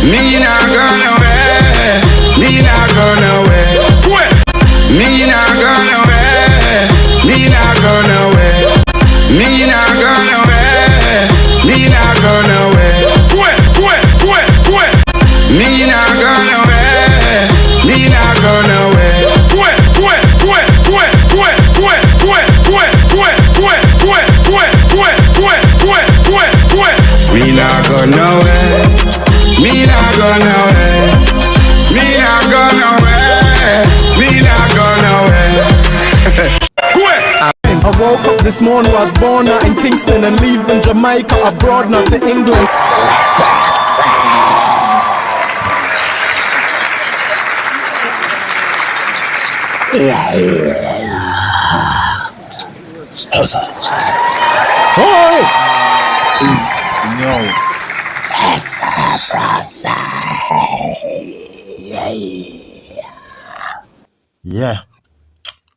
Me not go nowhere. Me not go nowhere. Me not go nowhere. Me not go nowhere. Me not go nowhere. Me not go nowhere. Me not go nowhere. Me not go nowhere. Me not go nowhere. Me not go nowhere. Me not go nowhere. Me not go nowhere. I woke up this morning, was born out in Kingston and leaving Jamaica abroad, not to England. Yeah,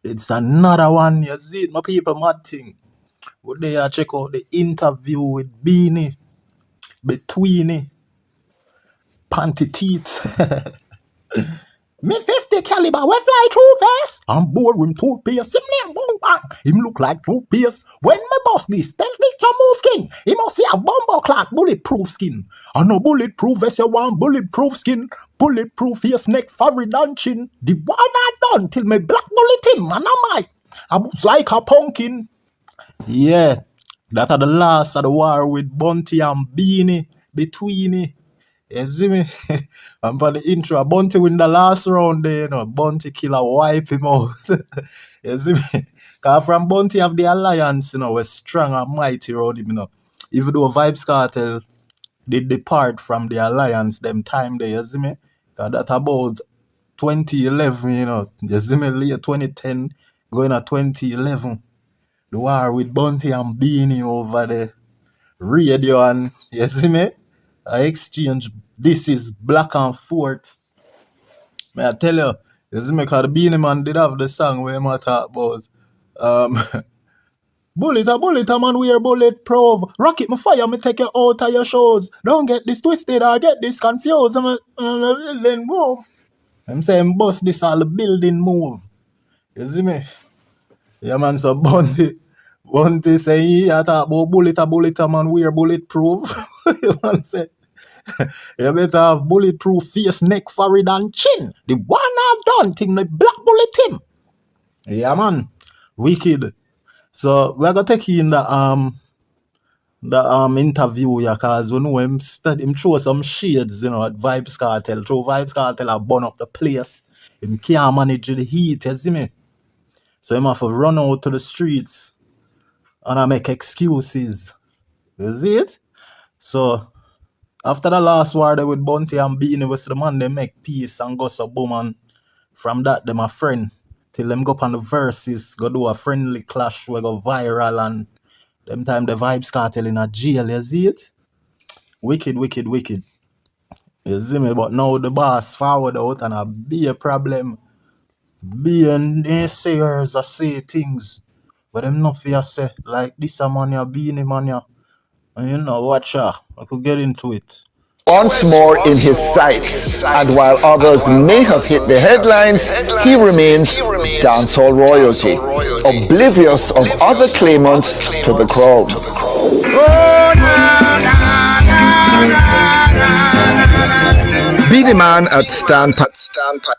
it's another one. You see it, my people, mad thing. Would they check out the interview with Beenie, between panty teeth. Me 50 caliber, we fly through fast. I'm bored with toothpaste. Him look like toothpaste. When me boss this, tell me to move king. He must have bomber clock, bulletproof skin. I know bulletproof vest you want, bulletproof skin. Bulletproof face, neck, forehead and chin. The one I done till me black bullet him. And I was like a pumpkin. Yeah, that are the last of the war with Bunty and Beenie between. You see me? And for the intro, Bunty win the last round there, you know. Bunty killer wipe him out. You see me? Because from Bunty have the alliance, you know, we're strong and mighty around him, you know. Even though Vybz Kartel did depart from the alliance them time there, you see me? Because that about 2011, you know. You see me? Late 2010, going at 2011. The war with Bunty and Beenie over the radio and, you see me? I exchange, this is black and forth. May I tell you, you see me, because the Beenie Man did have the song where I talk about bullet a man wear bulletproof. Rocket my fire, me take you out of your shows. Don't get this twisted or get this confused. I'm a building move. I'm saying boss this all the building move. You see me? Yeah man, so Bunty say I talk about bullet a man wear bulletproof. You man say you better have bulletproof face, neck, forehead and chin. The one I've done thing the black bullet him. Yeah man. Wicked. So we're gonna take you in the interview, yeah, cause we know him throw some shades, you know, at Vybz Kartel. Through Vybz Kartel have burn up the place. Him can't manage the heat, you see me? So him have to run out to the streets and I make excuses. You see it? So after the last war there with Bunty and Beenie, was the man they make peace and go so boom, and from that them a friend. Till them go up on the verses, go do a friendly clash, we go viral, and them time the Vybz Kartel in a jail, you see it? Wicked. You see me? But now the boss forward out and a be a problem. Be a naysayers a say things. But them not for say, like this a man ya, Beenie Man ya. And you know, watch ya, I could get into it. Once more in his sights, and while others may have hit the headlines, he remains dancehall royalty, oblivious of other claimants to the crowd. Beenie Man at Standpipe.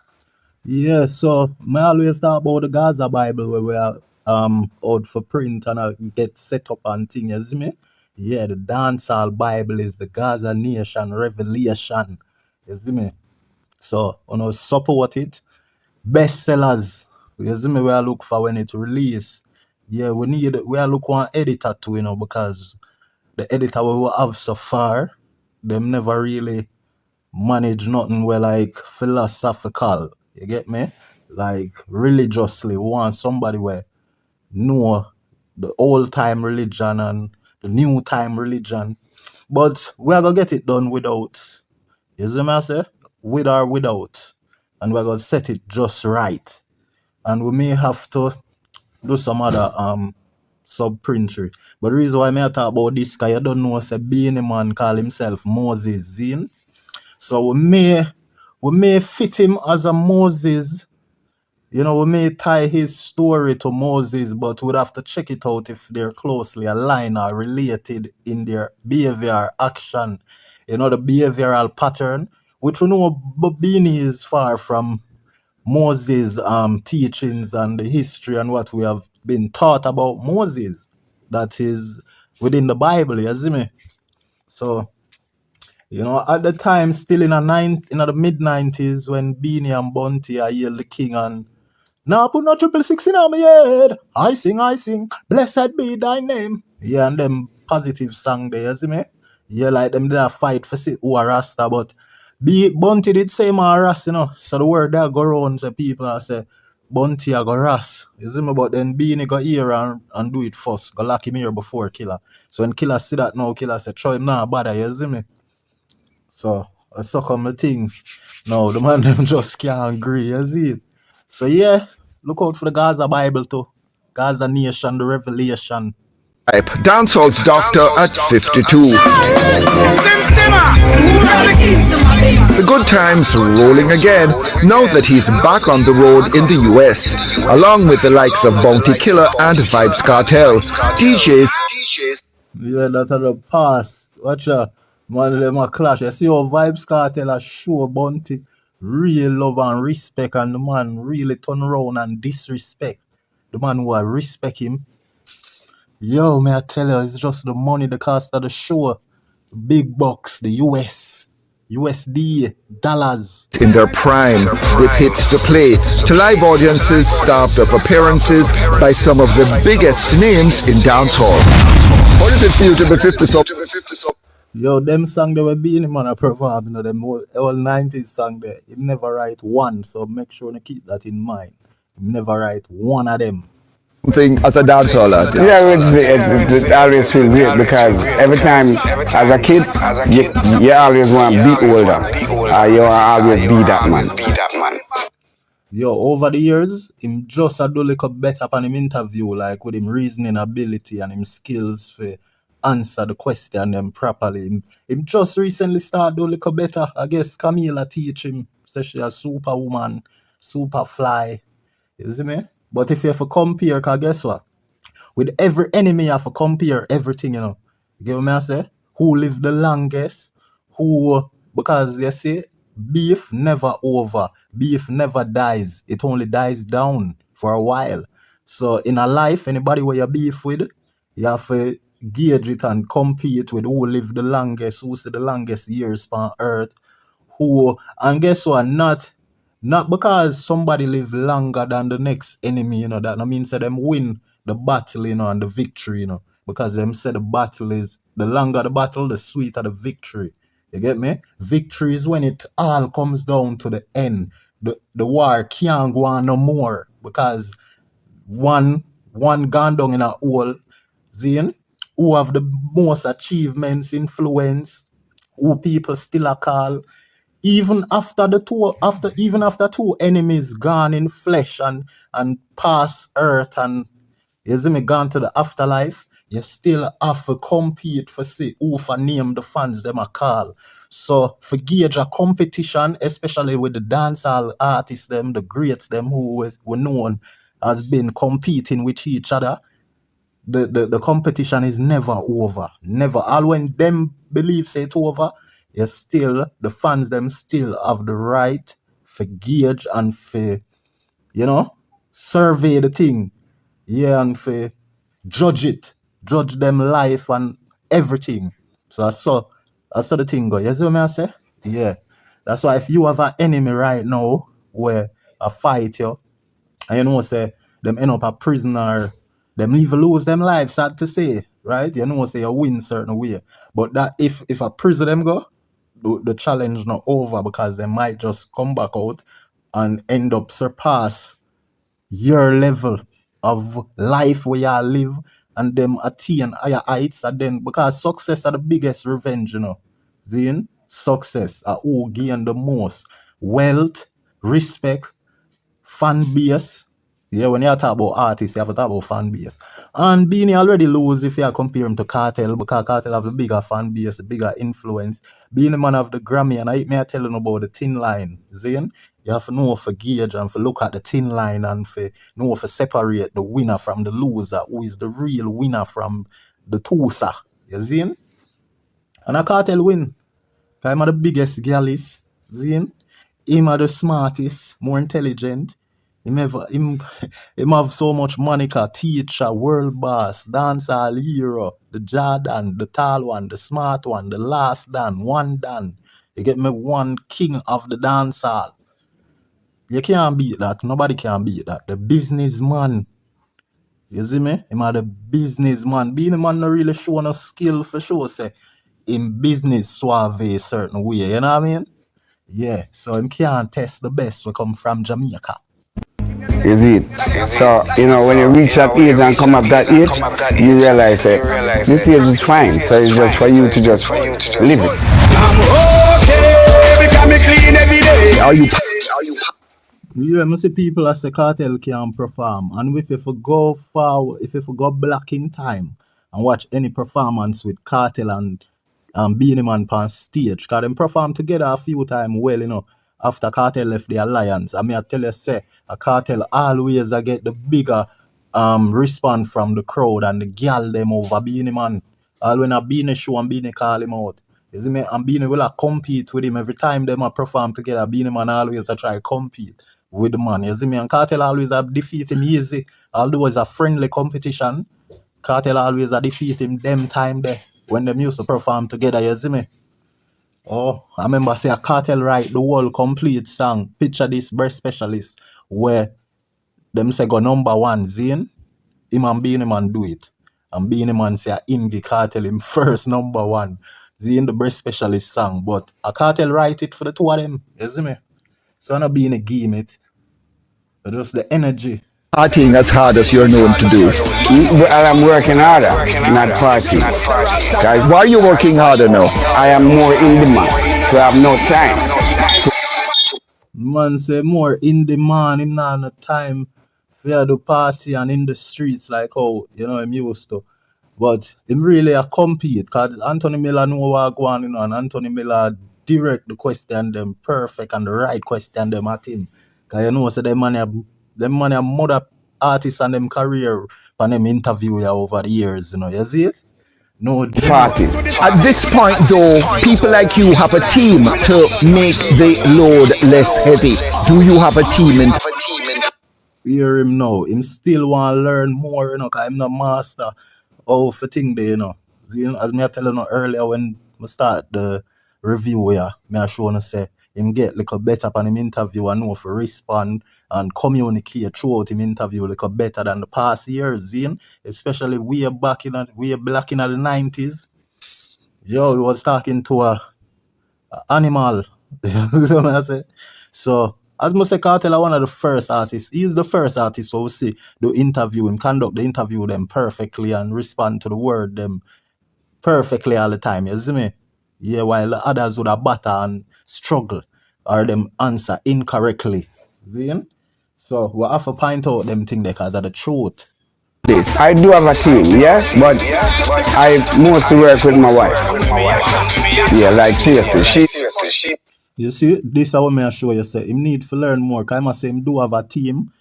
Yeah, so I always talk about the Gaza Bible where we are out for print and I get set up and thing, you see me? Yeah, the Dancehall Bible is the Gaza Nation Revelation. You see me? So, support it. Bestsellers. You see me? We are look for when it release. Yeah, we are look one editor too, you know, because the editor we have so far, them never really manage nothing where like philosophical. You get me? Like religiously, we want somebody where know the old time religion and the new time religion. But we are gonna get it done without. You see me I say? With or without. And we're gonna set it just right. And we may have to do some other sub-printry. But the reason why I talk about this guy, I don't know, say Beenie Man call himself Moses Zine. So we may fit him as a Moses. You know, we may tie his story to Moses, but we'd have to check it out if they're closely aligned or related in their behavior, action, you know, the behavioral pattern, which we know Beenie is far from Moses' teachings and the history and what we have been taught about Moses. That is within the Bible, you see me? So, you know, at the time, still in the mid-90s, when Beenie and Bunty are hailed the king and now put no 666 in my head. I sing, blessed be thy name. Yeah, and them positive song there, you see me? Yeah, like them did a fight for see who are Rasta, but Bunty did say my Rasta, you know. So the word that go around to people and say, Bunty a go Ras. You see me? But then Beanie go here and do it first. Go lock him here before Killer. So when Killer see that now, Killer say, try him now, bother, you see me? So I suck on my thing. No, the man them just can't agree, you see it? So yeah, look out for the Gaza Bible too. Gaza Nation, the Revelation. Dancehall's doctor at 52. The good times rolling again now that he's back on the road in the US, along with the likes of Bounty Killer and Vybz Kartel. DJs. Yeah, that are the past. Watch out. One of them a clash. You see how Vybz Kartel a show Bounty real love and respect, and the man really turn around and disrespect the man who I respect him. Yo, may I tell you, it's just the money, the cost of the show. Big bucks, the USD, dollars. In their prime, with hits to play, to live audiences starved of appearances by some of the biggest names in dancehall. What does it feel to be 50 so? Yo, them song they were being man a perform, you know, them all 90s song there. He never write one, so make sure to keep that in mind. He never write one of them. Thing as a dancehaller. Yeah, it always feels great because every time as a kid, you always want to be older. You always be that man. Yo, over the years, him just a do like a better upon him interview, like with him reasoning ability and him skills for answer the question them properly. Him just recently started do like a better. I guess Camila teach him, especially a superwoman, super fly. You see me? But if you have to compare, cause guess what? With every enemy you have to compare everything, you know. You get what I say? Who live the longest? Because you see, beef never over. Beef never dies. It only dies down for a while. So in a life, anybody where you beef with, you have to gauge it and compete with who live the longest, who see the longest years on earth, and guess what? Not because somebody live longer than the next enemy, you know, that means that them win the battle, you know, and the victory, you know, because them say the battle is, the longer the battle, the sweeter the victory. You get me? Victory is when it all comes down to the end. The war can't go on no more because one gone down in a hole, Zane, who have the most achievements, influence, who people still a call, even after two enemies gone in flesh and past earth and you see me gone to the afterlife, you still have to compete for see who for name the fans them a call. So for gauge a competition, especially with the dancehall artists them, the greats them who were known as been competing with each other, the competition is never over. Never. All when them believe say it's over, the fans them still have the right for gauge and for, you know, survey the thing. Yeah, and for judge it. Judge them life and everything. So I saw the thing go. You see what I say? Yeah. That's why if you have an enemy right now where a fight you, and you know say them end up a prisoner, them even lose them lives, sad to say, right? You know say you win certain way. But that if a prison them go, the challenge not over because they might just come back out and end up surpass your level of life where you live and them attain higher heights, and then because success are the biggest revenge, you know. Zine, success are who gain the most wealth, respect, fan base, Yeah, when you talk about artists, you have to talk about fan base. And Beanie already lose if you compare him to Cartel, because Cartel have the bigger fan base, the bigger influence. Beenie Man have the Grammy, and I tell you about the thin line. Zane, you have to know for gauge and for look at the thin line and for know for separate the winner from the loser, who is the real winner from the toaster. You see? And a Cartel win. I'm the biggest gallus. Zane. Him are the smartest, more intelligent. Him have so much money, teacher, world boss, dancehall hero, the Jordan, the tall one, the smart one, the last Dan, one Dan. You get me, one king of the dancehall. You can't beat that. Nobody can beat that. The businessman. You see me? Him are the businessman. Being a man not really show no skill for sure, say. In business suave a certain way, you know what I mean? Yeah, so him can't test the best we come from Jamaica. Is it? So, when you reach that age and come up that age, you realize that this age is fine. So it's just for you to just live it. I'm okay because me clean every day. Are you Yeah, I see people as a Cartel can perform. And if you go forward, if you go back in time and watch any performance with Cartel and Beenie Man on stage, because them perform together a few times well, after Cartel left the alliance. I mean, I tell you, say, a Cartel always get the bigger response from the crowd and the girl them over Beenie Man. All when a Beenie show and Beenie call him out. You see me? And Beenie will compete with him every time them a perform together. Beenie Man always a try compete with the man. You see me? And Cartel always a defeat him easy. Although it's a friendly competition, Cartel always a defeat him them time there when them used to perform together. You see me? Oh, I remember say a Cartel write the whole complete song. Picture this breast specialist where them say go number one, Zane. Him and Beenie Man do it. And Beenie Man say him give Cartel him first number one. Zane the breast specialist song. But a Cartel write it for the two of them. You see me? So I'm not being a game it. But just the energy. partying as hard as you're known to do? Well, I'm working harder, not partying. Guys, Why are you working harder now? I am more in demand, so I have no time. Man say more in demand, him not no time for the party and in the streets like how him used to. But him really a compete because Anthony Miller know what go on, and Anthony Miller direct the question them perfect and the right question them at him. Cause so them money a mother artists and them career and them interview over the years, you see it? No Party. At this point, though, people like you have a team to make the load less heavy. Do you have a team in hear him now. Him still want to learn more, because I'm not master of the thing there, As me I tell you earlier when I start the review here, me I show you say him get little better on him interview and know for respond and communicate throughout him interview little better than the past years, especially way black in the 90s. Yo, he was talking to a animal. You know what I say? So, as I say, Cartel are one of the first artists. He is the first artist who see the interview him, conduct the interview them perfectly and respond to the word them perfectly all the time. You see me? Yeah, while the others would have batter and struggle or them answer incorrectly. See? So, we have to point out them thing there because of the truth. this? I do have a team, yes, but I mostly work with my wife. Yeah, like seriously, she. You see, this is what I show you say. Him need to learn more. Because I must say him do have a team.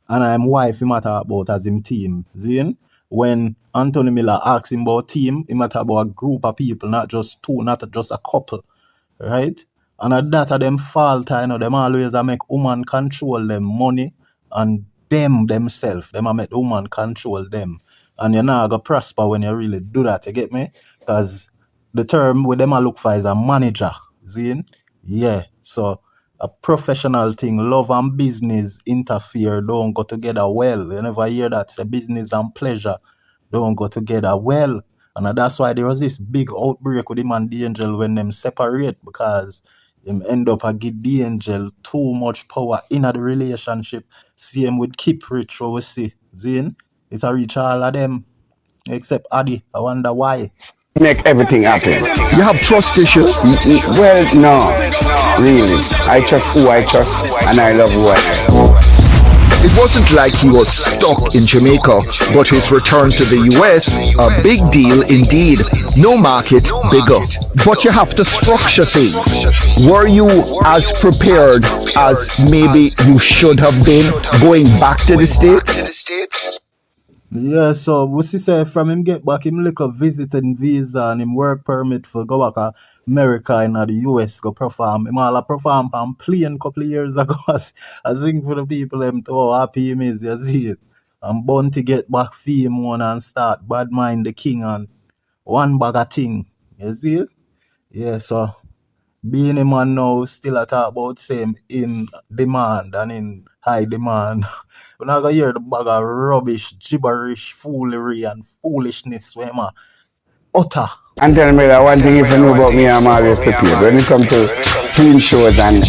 And I'm wife him matter about as him team. See? When Anthony Miller asks him about team, he matter about a group of people, not just two, not just a couple. Right? And at that them fault, them always make woman control them money and them themselves. Them make the woman control them. And you're not gonna prosper when you really do that, you get me? Because the term with them I look for is a manager. See? Yeah, so a professional thing, love and business interfere, don't go together well. You never hear that. Say business and pleasure don't go together well. And that's why there was this big outbreak with him and the angel when them separate, because him end up a give the angel too much power in the relationship. Same with Keep Rich, what we see. Zine, it a reach all of them except Addi. I wonder why. Make everything happen. You have trust issues? Well, no, really. I trust who I trust, and I love who I love. It wasn't like he was stuck in Jamaica, but his return to the US, a big deal indeed. No market bigger. But you have to structure things. Were you as prepared as maybe you should have been going back to the States? Yeah, so we see say from him get back him look a visiting visa and him work permit for go back to America and the US go perform. Him all a perform on plane couple of years ago. I think for the people them to how happy him is, you see it. I'm born to get back fame one and start bad mind the king and one bag of thing. You see it? Yeah, so Beenie Man now still a talk about same in demand and in high demand. We're not gonna hear the bag of rubbish, gibberish, foolery and foolishness where man utter. And tell me that one thing if you know about me, I'm always prepared. When it comes to team shows and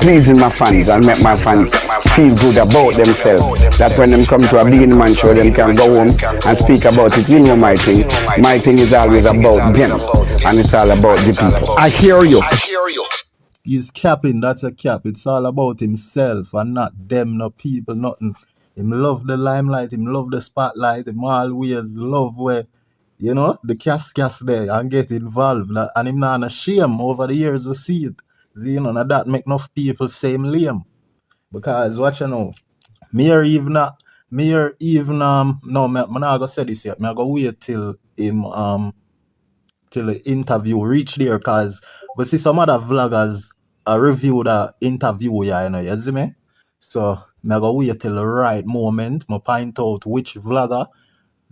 pleasing my fans and make my fans feel good about themselves, that when them come to a Beenie Man show, them can go home and speak about it. You know my thing. My thing is always about them, and it's all about the people. I hear you. He's capping, that's a cap. It's all about himself and not them, no people, nothing. Him love the limelight, him love the spotlight, him always love where, you know, the cast there and get involved. And him not ashamed over the years we see it. You know, and that make enough people say him lame. Because what you know, me or even no, me not gonna say this yet. Me I go wait till him till the interview reach there, cause we see some other vloggers review the interview, yeah, you know, you see me? So me I go wait till the right moment, me point out which vlogger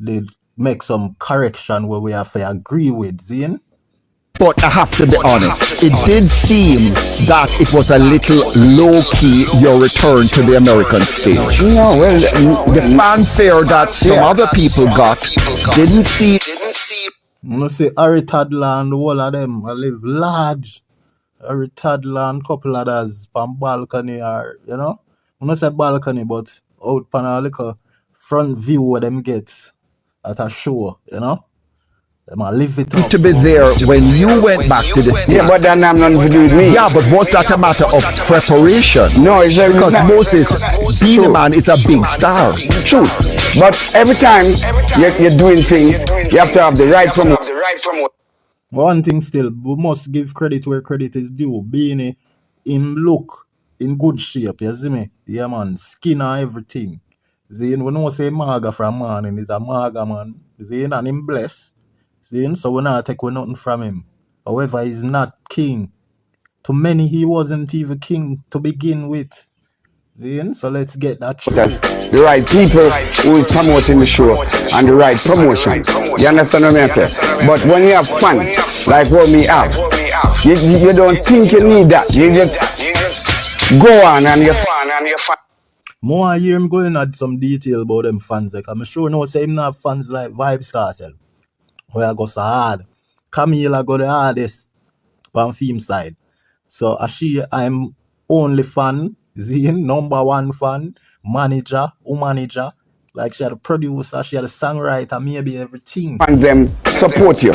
did make some correction where we have to agree with, Zine. But I have to be honest, it did seem that it was a little low-key, your return to the American stage. No, well, The fanfare that some other people got didn't seem... You know, say Harry Toddler and the whole of them, I live large. Harry Toddler and couple others on balcony or, you know. I don't say balcony, but out pan a little front view where them get at a show, you know. Them a live it up. to be there when you went back to the States. yeah, but that have nothing to do with me. Yeah, but was that a matter of preparation? No, it's very Because Moses, Beenie Man is a big star. True. But every time you're doing things, you have to have the right promotion. One thing still, we must give credit where credit is due. Beenie, him look in good shape, you see me? Yeah, man, skin and everything. See, we know say Maga from morning, he's a Maga man. See, and him blessed. See, so we not take nothing from him. However, he's not king. To many, he wasn't even king to begin with. See, so let's get that straight. That's the right people who is promoting the show and the right promotion. You understand what I say? But when you have fans like what we have, you don't think you need that. You just go on and you're fine. More I hear him going at some detail about them fans. Like, I'm sure no say him not have fans like Vybz Kartel. Where I go so hard. Camila go the hardest on theme side. So I'm only fan, Zine, number one fan, manager, manager. Like she had a producer, she had a songwriter, maybe everything. Fans them support you.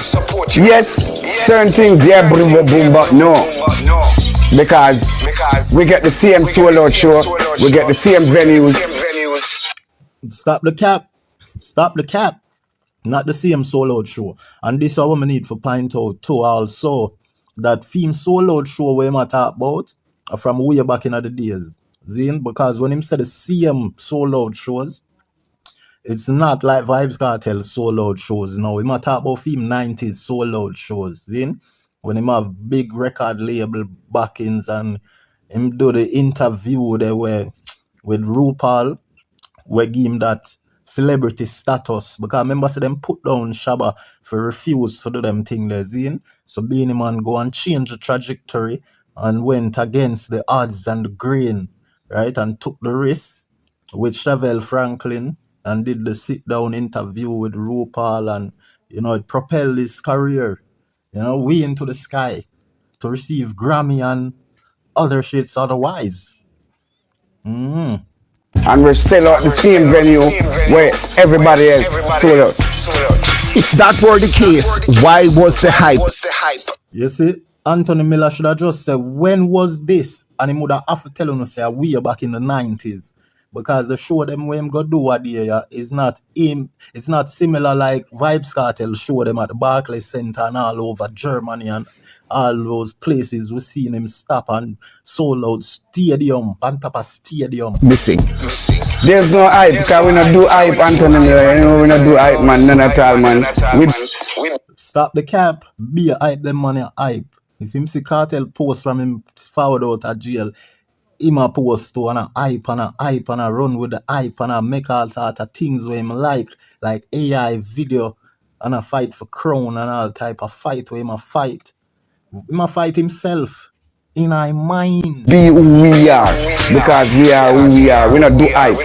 Yes, certain things, yeah, boom, but no. Because we get the same sold out show, we get the same venues. Stop the cap. Stop the cap. Not the same solo show. And this is what we need for point out too also. That theme solo show where I talk about are from way back in the days. Zine, because when him said the same solo shows, it's not like Vybz Kartel solo shows now. We might talk about theme 90s solo shows. Zine? When him have big record label backings and him do the interview there where with RuPaul, we give him that celebrity status. Because remember say them put down Shabba for refuse to do them thing there, Zine. So Beenie Man go and change the trajectory and went against the odds and the grain, right? And took the risk with Chevelle Franklin and did the sit-down interview with RuPaul and, you know, it propelled his career, you know, way into the sky to receive Grammy and other shits otherwise. And we sell out the same venue where everybody else sold out. If that were the case, why was the hype? You see? Anthony Miller should have just said, when was this? And he would have to tell us, say, we are back in the 90s. Because the show them when him go do what they is not him. It's not similar like Vybz Kartel show them at the Barclays Center and all over Germany and all those places we seen him stop and sold out stadium, on top of stadium. Missing. There's no hype, because we not do hype, Anthony Miller. You know, we not do hype, man. None at all, man. Stop the cap. Be a hype, them money hype. If him see Cartel post from him forward out of jail, him a post to and a hype and a run with the hype and a make all sort of things where him like AI video and a fight for crown and all type of fight where him a fight. Him a fight himself in our mind. Be who we are, because we are who we are. We not do hype,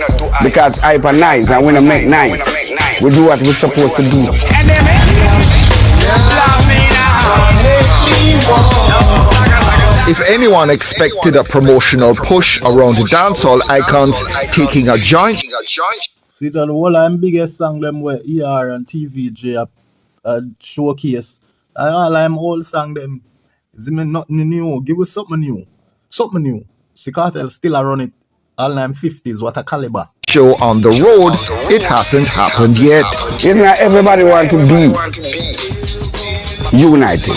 because hype are nice and we not make nice. We do what we're supposed to do. If anyone expected a promotional push around the dancehall icons taking a joint, See that the whole I'm biggest song them where ER and TVJ showcase. All I'm old song them. Is it nothing new? Give us something new. Something new. See Cartel still run it all I'm 50s, what a caliber. show on the road, it hasn't happened yet. It's not everybody want to be united.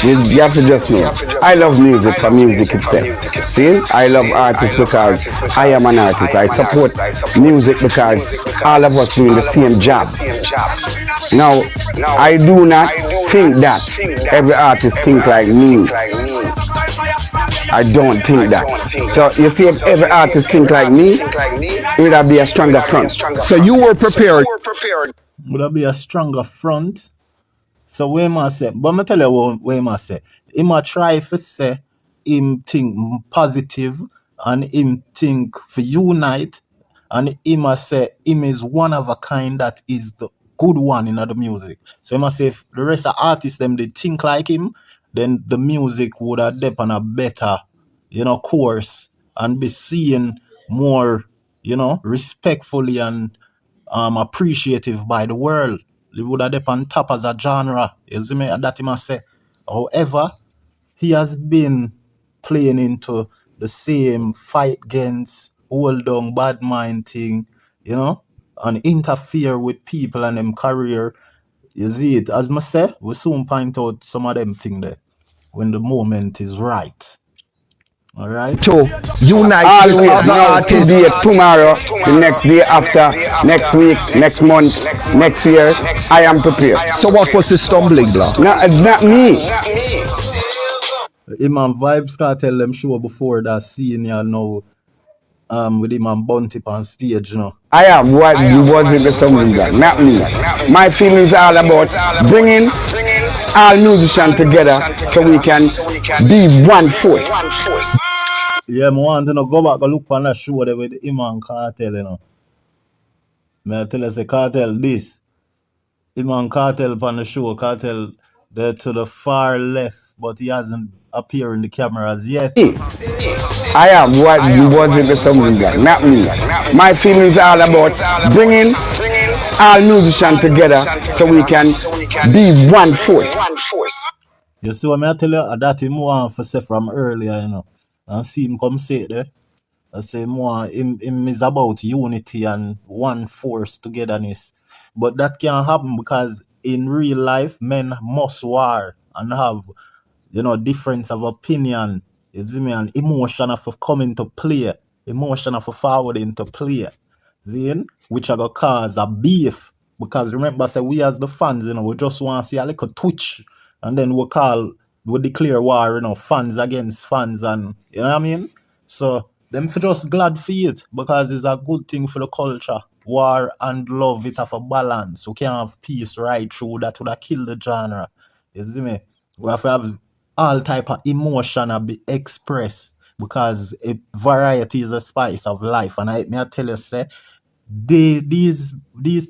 You have to just know, I love music for music itself. See, I love artists because I am an artist. I support music because all of us doing the same job. Now, I do not think that every artist think like me. I don't think that. So you see, if every artist think like me, it would be a stronger front. So you were prepared. Would that be a stronger front? So what am I say? But I tell you what am I say. Him a try to say him think positive and him think for unite, and him a say him is one of a kind that is the good one in the music. So him a say if the rest of artists them they think like him, then the music would have dep on a better, course and be seen more, respectfully and appreciative by the world. It would have dep on top as a genre. You see me? That him a say. However, he has been playing into the same fight against hold down bad mind thing, and interfere with people and them career. You see it, as I say, we soon point out some of them thing there when the moment is right. All right. To unite Always, with other now, artists. today, tomorrow, the next day after, next week, next month, next year, I am prepared. So what was the stumbling block? No, it's not me. Him and Vybz Kartel them show before that scene you know, with him and Bounty on stage, I am what you was in the stumbling block, not me. My feelings are all about bringing all musicians together so we can be one force. Yeah, I want to go back and look on that show there with him and Kartel, May I tell you, say Kartel this. Him and Kartel on the show, Kartel there to the far left, but he hasn't appeared in the cameras yet. I am what you was in the stumbling block, not me. My feelings are all about bringing all musicians together so we can be one force. You see what I tell you? That him want to say from earlier, and see him come say it there. I say more him is about unity and one force togetherness. But that can't happen because in real life men must war and have difference of opinion. You see me, and emotion of come into play, emotion of forward into play. See, which are gonna cause a beef. Because remember, say we as the fans, we just want to see a little twitch, and then we declare war, fans against fans, and you know what I mean. So them for just glad for it because it's a good thing for the culture. War and love it have a balance. We can't have peace right through that would have killed the genre. You see me? We have to have all type of emotion be expressed because variety is a spice of life. And I tell you, say, these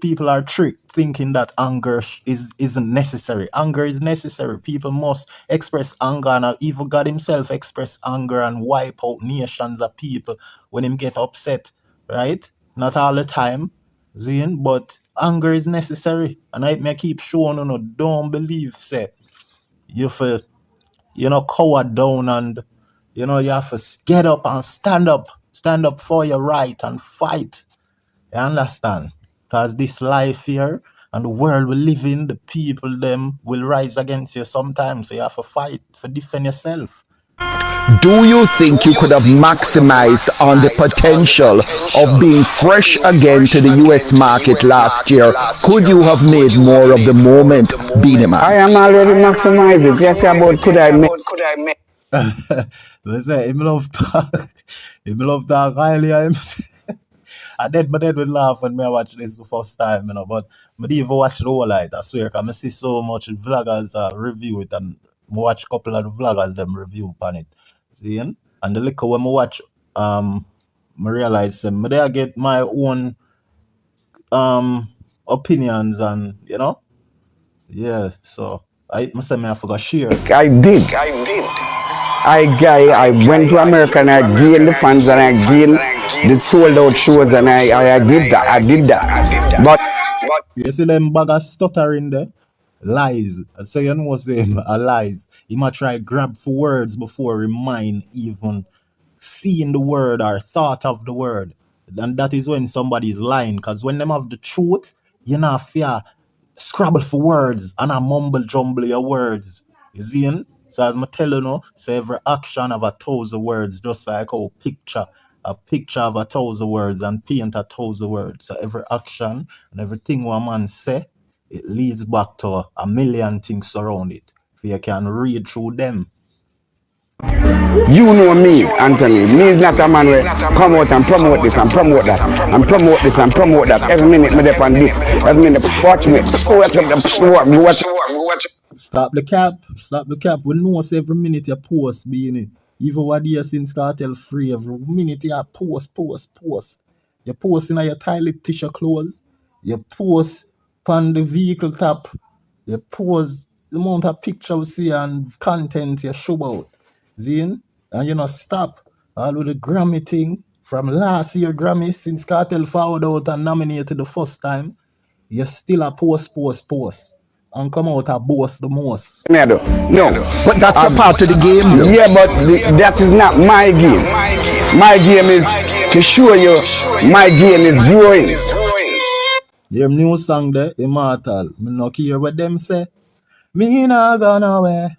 people are tricked thinking that anger isn't necessary. Anger is necessary. People must express anger, and even God himself express anger and wipe out nations of people when him get upset, right? Not all the time, Zine, but anger is necessary. And I keep showing don't believe, say, you cower down, and you have to get up and stand up for your right and fight. You understand? Because this life here and the world we live in, the people them will rise against you sometimes. So you have to fight to defend yourself. Do you think you could have maximized on the potential of being fresh again to the US market last year? Could you have made more of the moment, Beenie Man? I am already maximizing. Just about could I make. Listen, him love talk. Him love talk highly of him. My dad would laugh when I watch this the first time, but I didn't even watch the whole night, I swear, because I see so much vloggers review it, and I watch a couple of the vloggers them review upon it. See? And the little when I watch, I realize I get my own opinions, and yeah, so I must say I forgot share. I did. I went to America and I gained the fans and I gained the sold out shows and I did that. But you see them bag of stuttering there? Lies. So you know say a lies. He might try grab for words before he mind even seeing the word or thought of the word. And that is when somebody is lying. Because when them have the truth, you not fear scrabble for words and I mumble jumble your words. You see? So as I tell you, so every action have 1,000 words, just like a picture of 1,000 words and paint 1,000 words. So every action and everything one man say, it leads back to a million things around it. If you can read through them. you know me, Anthony. Me is not a man where come out and promote this and promote that and promote this and promote that. Every minute me dep on this. Every minute watch me. Stop the cap. We know every minute you post, Beenie. Even what year since Kartel free, every minute you post. You post in your toilet tissue clothes. You post on the vehicle top. You post the amount of picture we see and content you show out. Zine? And stop. All with the Grammy thing. From last year Grammy, since Kartel found out and nominated the first time, you still a post. And come out and boast the most. No, But that's a part of the game, though. yeah, but that is not my game. My game is to show you my game is growing. Your new song there, Immortal. Me no care what them say. Me not gonna wear.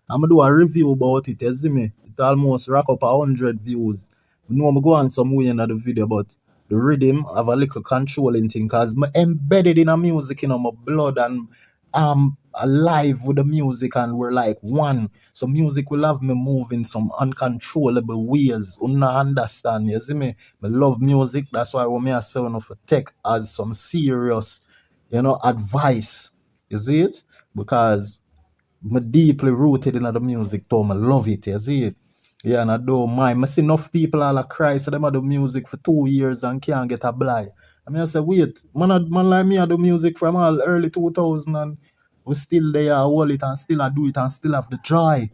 I'ma do a review about it, you see me? It almost rack up 100 views. I know I'm go on some way in the video, but the rhythm have a little controlling thing, cause I'm embedded in a music, my blood, and I'm alive with the music, and we're like one. So music will have me move in some uncontrollable ways. You not understand, you see me? I love music, that's why when I say enough take as some serious, advice. You see it? Because I'm deeply rooted in the music too. I love it, you see it? Yeah, and I don't mind. I see enough people all cry, so them do music for 2 years and can't get a blind. I say, wait, man like me I do music from all early 2000 and we still there, I hold it and still I do it and still have the joy.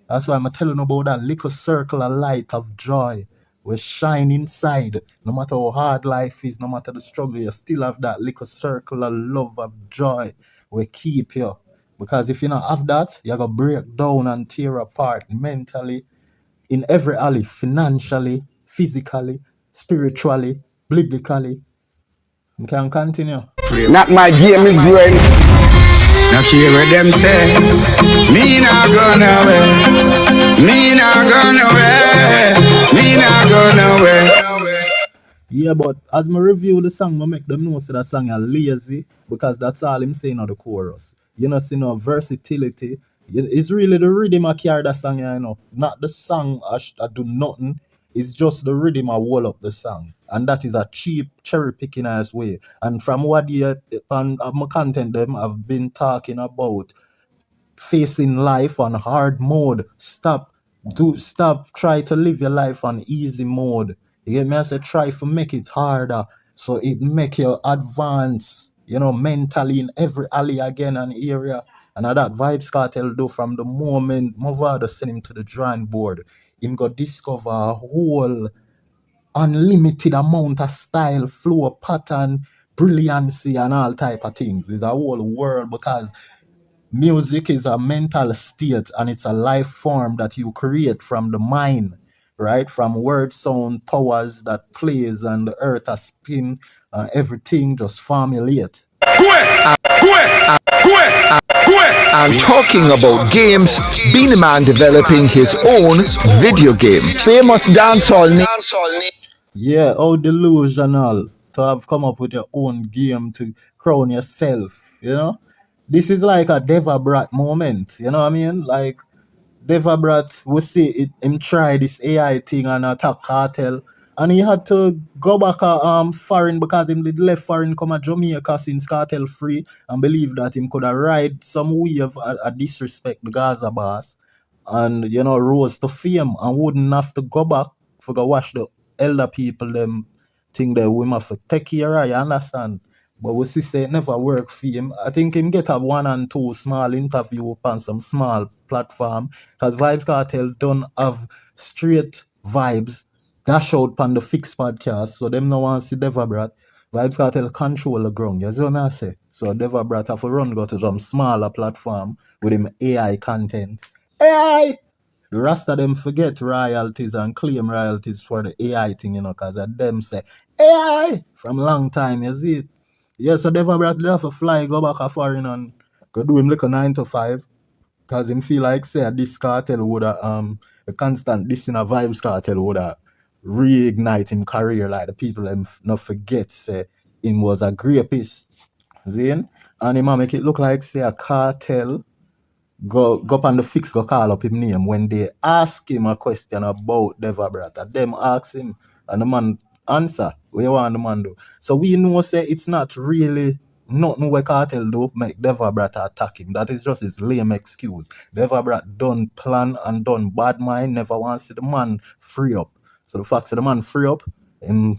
That's why I'm telling you about that little circle of light of joy. We shine inside. No matter how hard life is, no matter the struggle, you still have that little circle of love, of joy. We keep you. Because if you don't have that, you're going to break down and tear apart mentally, in every alley, financially, physically, spiritually, biblically. You can continue. Not my game is growing. Now hear what them say. Me not gonna away. Me not gonna away. Me not gonna away. Yeah, but as I review the song, I make them know that song are lazy, because that's all I'm saying on the chorus. See no versatility. It's really the rhythm I carry that song, Not the song I do nothing. It's just the rhythm I wall up the song. And that is a cheap cherry picking ass way. And from what you and my content them I've been talking about facing life on hard mode. Stop try to live your life on easy mode. You get me? I say try to make it harder so it make you advance, mentally in every alley again and area. And that Vybz Kartel do from the moment Movado send him to the drawing board. Him go discover a whole unlimited amount of style, flow, pattern, brilliancy, and all type of things. It's a whole world, because Music is a mental state and it's a life form that you create from the mind, right? From word sound powers that plays and the earth a spin, everything just formulate. And talking about games, Beenie Man developing his own video game. Famous dancehall name. Yeah, how delusional to have come up with your own game to crown yourself, you know? This is like a Deva Brat moment, you know what I mean? Like, Deva Brat, we see it, him try this AI thing and attack cartel. And he had to go back foreign because him did left foreign come to Jamaica since cartel free and believe that him could have ride some wave a disrespect the Gaza boss and rose to fame and wouldn't have to go back for go watch the elder people them think that we have to take care of, you understand? But we see say it never work for him. I think him get a one and two small interview on some small platform because Vybz Kartel don't have straight vibes dash out on the fixed podcast. So them no want to see Deva Brat. Vybz Kartel control the ground. You see what I say? So Deva Brat have to run go to some smaller platform with him AI content. AI! The rest of them forget royalties and claim royalties for the AI thing, because of them say AI from long time, you see it. Yeah, so Deva Brat have to fly, go back a foreign and go do him like a 9 to 5. Cause him feel like say this cartel would the constant this in a Vybz Kartel would reignite him career like the people them not forget say him was a rapist. See? And him a make it look like say a cartel go up on the fix go call up him name when they ask him a question about Deva Brat. And them ask him and the man answer. What you want the man do? So we know say it's not really nothing we cartel do make Deva Brat attack him. That is just his lame excuse. Deva Brat done plan and done bad mind, never wants to see the man free up. So the fact that the man free up, him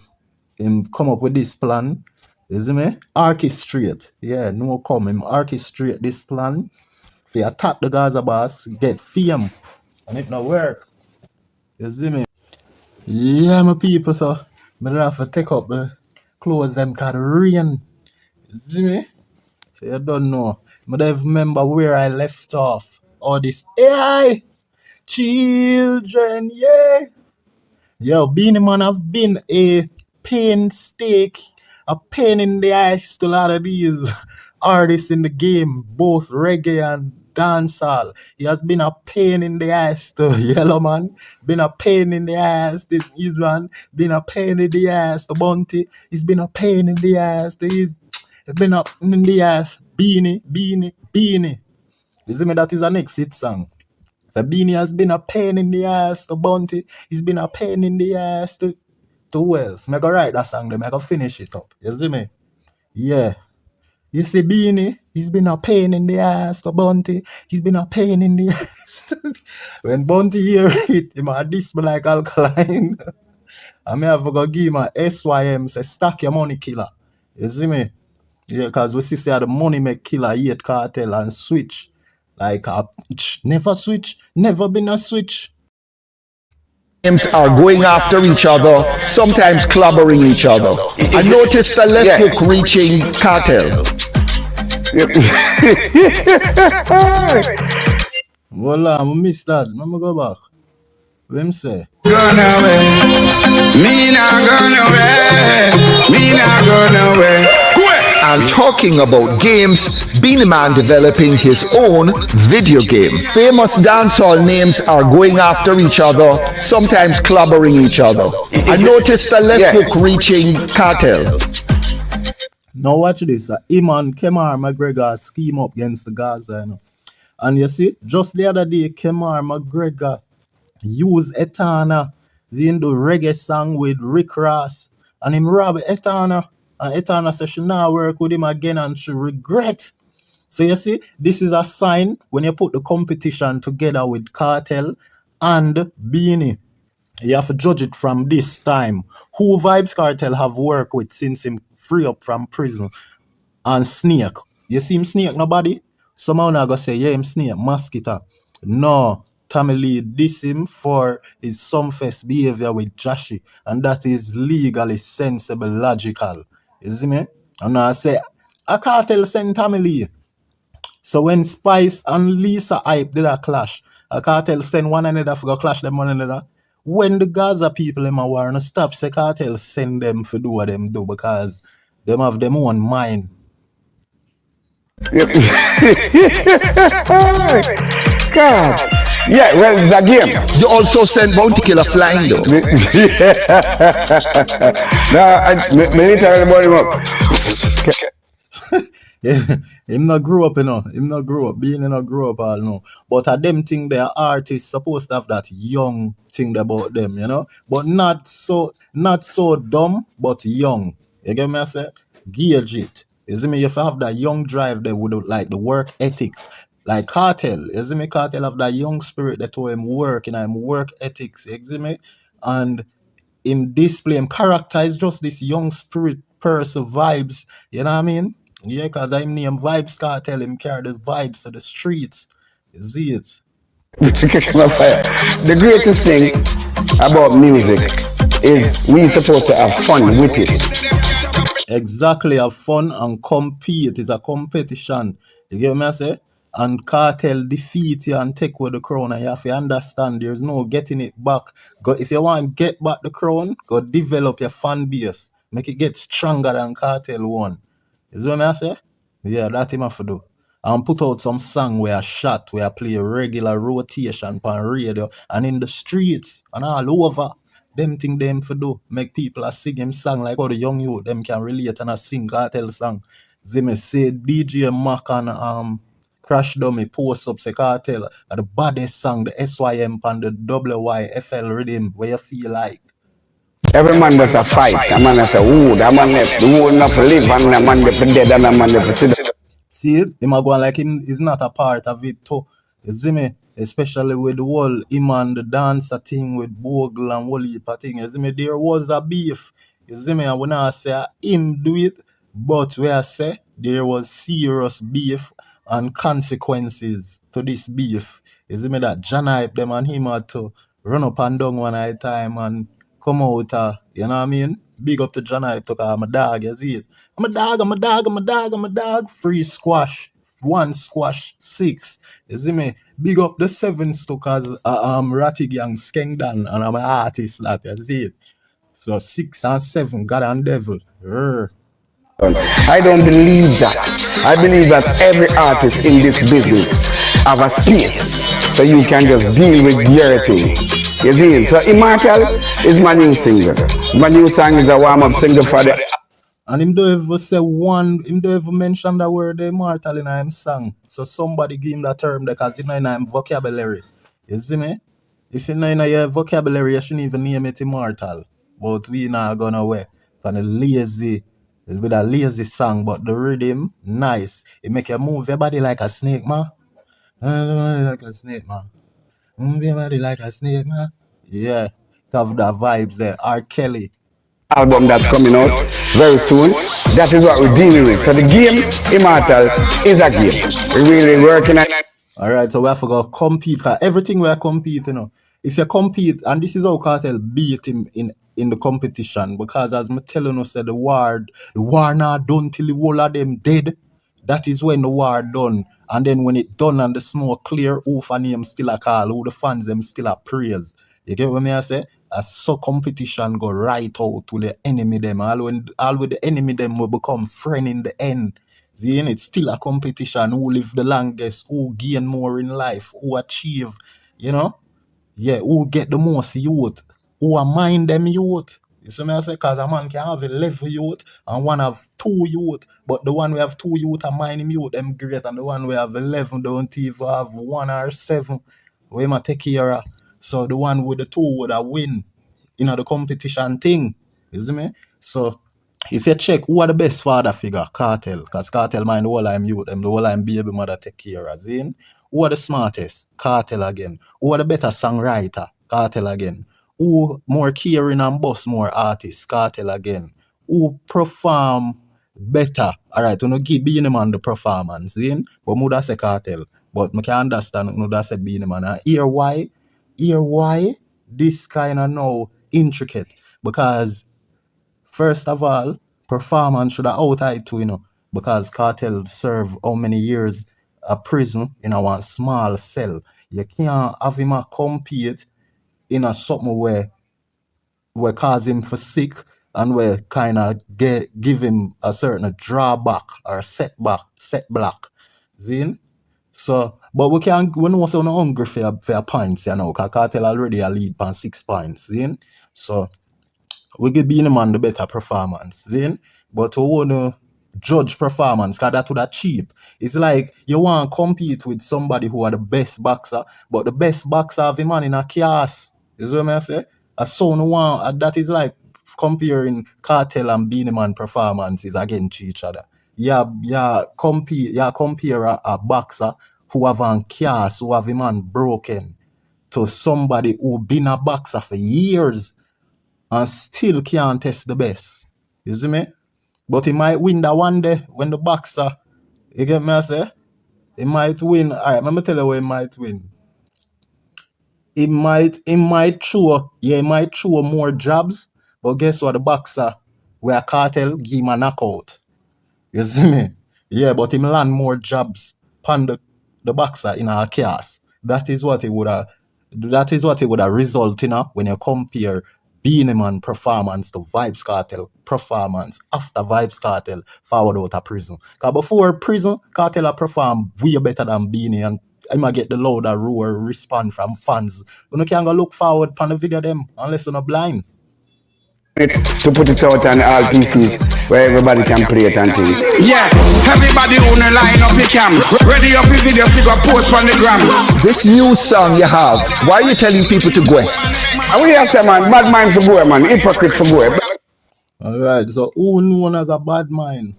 come up with this plan, you see me? Orchestrate. Yeah, no come. Him orchestrate this plan. If you attack the Gaza boss, get fame. And it not work. You see me? Yeah, my people, so I have to take up the clothes them cause the rain. You see me? So you don't know. I don't remember where I left off. All this AI children, yeah. Yo, Beenie Man have been a pain in the ass to a lot of these artists in the game, both reggae and dancehall. He has been a pain in the ass to Yellow Man, been a pain in the ass to his man, been a pain in the ass to Bunty, he's been a pain in the ass to his, been up in the ass, Beenie. You see me, that is a next hit song. So Beenie has been a pain in the ass to Bunty. He's been a pain in the ass to who else? I go write that song, then I go finish it up. You see me? Yeah. You see Beenie, he's been a pain in the ass to Bunty. He's been a pain in the ass. When Bunty hear it, he might diss me like alkaline. I may have to go give him a SYM, say stack your money killer. You see me? Yeah, because we see say the money make killer hate cartel and switch. Like never switch, never been a switch. Games are going after each other, sometimes clobbering each other. I noticed the left hook reaching Kartel. Voila, I miss that. Let me go back. What him say? Gone away. Me not gone away. Me not gone away. And talking about games, Beenie Man developing his own video game. Famous dancehall names are going after each other, sometimes clobbering each other. I noticed the left hook reaching Kartel. Now watch this. Him and Kemar McGregor scheme up against the Gaza, And you see, just the other day, Kemar McGregor used Etana, the Indo reggae song with Rick Ross, and him rob Etana. And Etana says she now work with him again and she regret. So you see, this is a sign when you put the competition together with Kartel and Beenie. You have to judge it from this time. Who Vybz Kartel have worked with since him free up from prison? And Snake. You see him Snake, nobody? Someone now gonna say, yeah, him Snake, mosquito. No, Tommy Lee diss him for his Sumfest behavior with Joshy. And that is legally sensible, logical. You see me? And now I say, a Kartel send Tommy Lee. So when Spice and Lisa Hype did a clash, a Cartel send one another for go clash them one another. When the Gaza people them a war, no stop say Cartel send them for do what them do because them have them own mind. Yep. God. Yeah, well, it's a game. You also send Bounty Killer flying though. Now, me literally brought him up. Him not grow up, you know. Him not grow up. Being not grow up all know. But a them thing they are artists supposed to have that young thing about them, you know. But not so dumb, but young. You get me I say? Gauge it. You see me, if I have that young drive they would like the work ethics. Like Cartel, you see me, Cartel have that young spirit that told him work, you know, him work ethics, you see me? And him display him character is just this young spirit person vibes. You know what I mean? Yeah, because I'm name Vybz Kartel, him carry the vibes to the streets. You see it? The greatest thing about music is we supposed to have fun with it. Exactly, have fun and compete. It's a competition. You get what I say? And Cartel defeat you and take away the crown, and you have to understand there's no getting it back. Go if you want to get back the crown, go develop your fan base. Make it get stronger than Cartel one. You see what I say? Yeah, that him have to do. And put out some song where I shot, where I play a regular rotation on radio and in the streets and all over. Them thing them for do. Make people a sing him song like how the young youth them can relate and a sing Cartel song. They say DJ Mac and Crash Dummy post up say Cartel the baddest song, the SYM and the WYFL rhythm where you feel like. Every man does a fight. A man does a ooh, that man left, the whole enough live, and the man left dead, and the man left sit. See it? Him a go on like him is not a part of it too. You see me? Especially with the whole him and the dancer thing with Bogle and whole heap of thing. You see me? There was a beef. You see me? I will not say him do it, but where I say there was serious beef and consequences to this beef. You see me? That John Hype them and him had to run up and down one at a time and come out, you know what I mean? Big up to John Hype to call I'm a dog, you see it? I'm a dog, I'm a dog, I'm a dog, I'm a dog. Free squash, one squash, 6. You see me? Big up the 7 cause Ratty Gang, Skengdan, and I'm an artist, that you see it? So 6 and 7, God and devil. I don't believe that. I believe that every artist in this business have a space so you can just deal with your thing. You see? So Immortal is my new single. My new song is a warm-up single for the. And him don't ever say him don't ever mention the word immortal in him song. So somebody give him that term because it's not in him vocabulary. You see me? If it's not in your vocabulary, you shouldn't even name it immortal. But we not gonna away. From a lazy, with a lazy song, but the rhythm, nice. It make you move your body like a snake, man. Like a snake, man. Move your body like a snake, man. Yeah. Have the vibes there. R. Kelly. Album that's coming out very soon. That is what we're dealing with. So the game, Immortal, is a game. We're really working on. All right, so we have to go compete. Cause everything we are competing, you know. If you compete, and this is how Cartel beat him in the competition, because as me telling us, the war not done till the whole of them dead. That is when the war done. And then when it done and the smoke clear, who for name still a call, who the fans them still a praise. You get what I say? As so competition go right out to the enemy them. All with the enemy them will become friend in the end. See, it's still a competition. Who live the longest, who gain more in life, who achieve, you know? Yeah, who get the most youth, who are mind them youth. You see me I say, because a man can have 11 youth and one have 2 youth, but the one we have 2 youth and mind him youth, them great, and the one we have 11 don't even have 1 or 7. We might take care of. So the one with the 2 would have win, the competition thing. You see me? So if you check who are the best father figure, Cartel, because Cartel mind the whole I'm youth, them the whole I'm baby mother take care of. Zin. Who are the smartest? Cartel again. Who are the better songwriter? Cartel again. Who more caring and boss more artists? Cartel again. Who perform better? Alright, you know give Beenie Man the performance, zin? But Muda say Cartel. But I can understand Muda say Beenie Man. And hear why this kind of now intricate. Because first of all, performance should have out too, because Cartel serve how many years a prison in a one small cell. You can't have him a compete in a something where cause him for sick and we kind of give him a certain drawback or setback. See? So, but we know so no hungry for points, you know, because Kartel already a lead on 6 points, see? So we give Beenie Man the better performance, see? But we want to judge performance because that would have cheap. It's like you want to compete with somebody who are the best boxer, but the best boxer have a man in a chaos. You see what I say? A son one that is like comparing Kartel and Beenie Man performances against each other. Compare a boxer who have a chaos, who have a man broken, to somebody who been a boxer for years and still can't test the best. You see me? But he might win that one day when the boxer, you get me I say? He might win. Alright, let me tell you what he might win. He might throw more jabs, but guess what? The boxer where Kartel give him a knockout. You see me? Yeah, but him land more jabs pan the boxer in a chaos. That is what it would have result in when you compare Beenie Man performance to Vybz Kartel performance after Vybz Kartel forward out of prison. Because before prison, Kartel perform way better than Beenie and I might get the louder roar respond from fans. You can't go look forward pan the video them unless you're not blind. To put it out on all PCs where everybody can play it and things. Yeah, everybody on the line up your cam. Ready up your video, figure post on the gram. This new song you have, why are you telling people to go? And we have say, man, bad mind for go, man, hypocrite for go. Alright, so who known as a bad mind?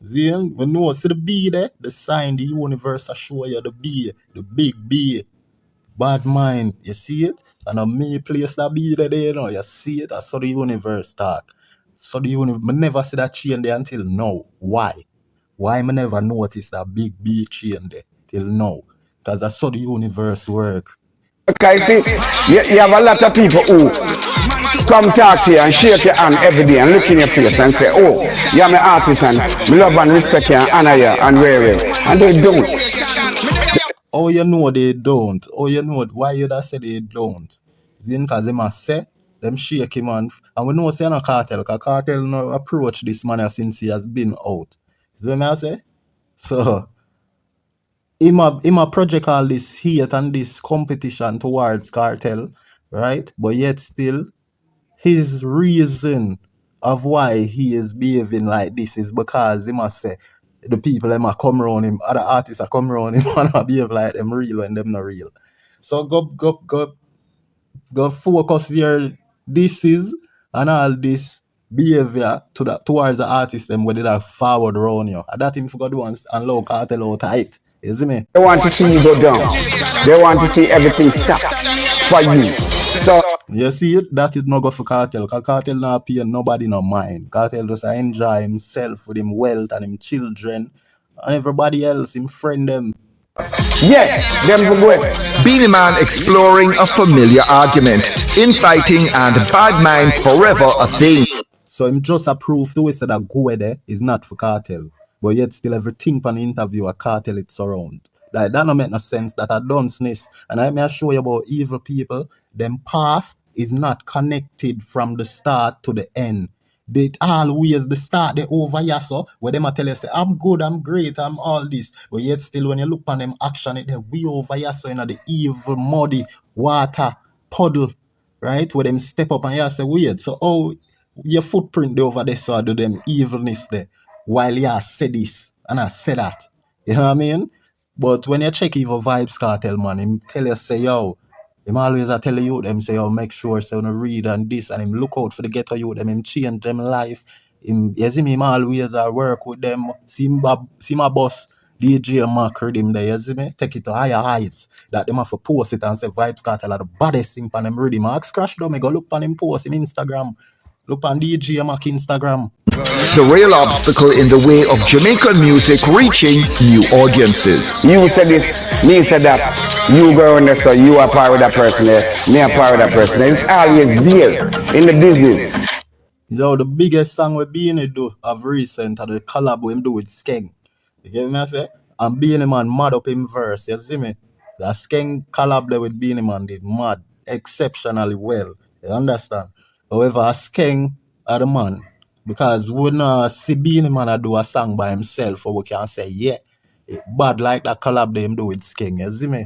See, we know, see the B there, the sign, the universe I show you the B, the big B. Bad mind, you see it? And a me place that be there, you know, you see it? I saw the universe talk. So the universe, I never see that chain there until now. Why? Why I never noticed that big B chain there till now? Because I saw the universe work. Okay, see, you have a lot of people who come talk to you and shake your hand every day and look in your face and say, oh, you're my artist and I love and respect you and honor you and wear you. And they don't. Oh, you know they don't. Oh, you know why you that say they don't? Because they must say, them shake him and we know say no Kartel, because Kartel no approach this man since he has been out. See what I say? So, him a project all this hate and this competition towards Kartel, right? But yet still, his reason of why he is behaving like this is because he must say, the people them are come around him, other artists are come around him and behave like them real when them not real. So go focus your dises and all this behavior towards the artist them where they are forward around you. And that him forgot do and low Kartel out tight. You see me? They want to see you go down. They want to see everything stop for you. So you see it? That is not good for Kartel. Because Kartel not pay nobody no mind. Kartel just enjoy himself with him wealth and him children and everybody else, him friend them. yeah, them go. Beenie Man exploring a familiar argument. Infighting and bad mind forever a thing. So him just approved the way said that go there is not for Kartel. But yet still everything on the interview a Kartel it surround. That don't make no sense that a dunceness. And I may show you about evil people. Them path is not connected from the start to the end. They always the start they over here so where them a tell you say I'm good, I'm great, I'm all this. But yet still when you look on them action it they we over here so the evil muddy water puddle, right? Where them step up and you say weird. So oh your footprint they over there so I do them evilness there. While you say this and I say that. You know what I mean? But when you check even Vybz Kartel, man, him tell you say, yo, him always I tell you them say, yo, make sure so you read and this and him look out for the ghetto youth, them him change them life. You see me, him always I work with them. See my boss, DJ Mark read him there, you see me? Take it to higher heights. That them have to post it and say Vybz Kartel are the baddest thing on them read him. Ask Crash though, me go look on him post in Instagram. Look on DJ Mac Instagram. The real obstacle in the way of Jamaican music reaching new audiences. You said this, me said that. You go on there, so you are part of that person there. Me are part of that person there. It's always there in the business. Yo, the biggest song we Beenie do of recent are the collab we him do with Skeng. You get me I say? And Beenie Man mad up in verse, you see me? The Skeng collab there with Beenie Man did mad exceptionally well. You understand? However, Skeng are the man. Because we not see Beenie Man a do a song by himself, or we can say, yeah, it bad like that collab they him do with Skeng, you see me?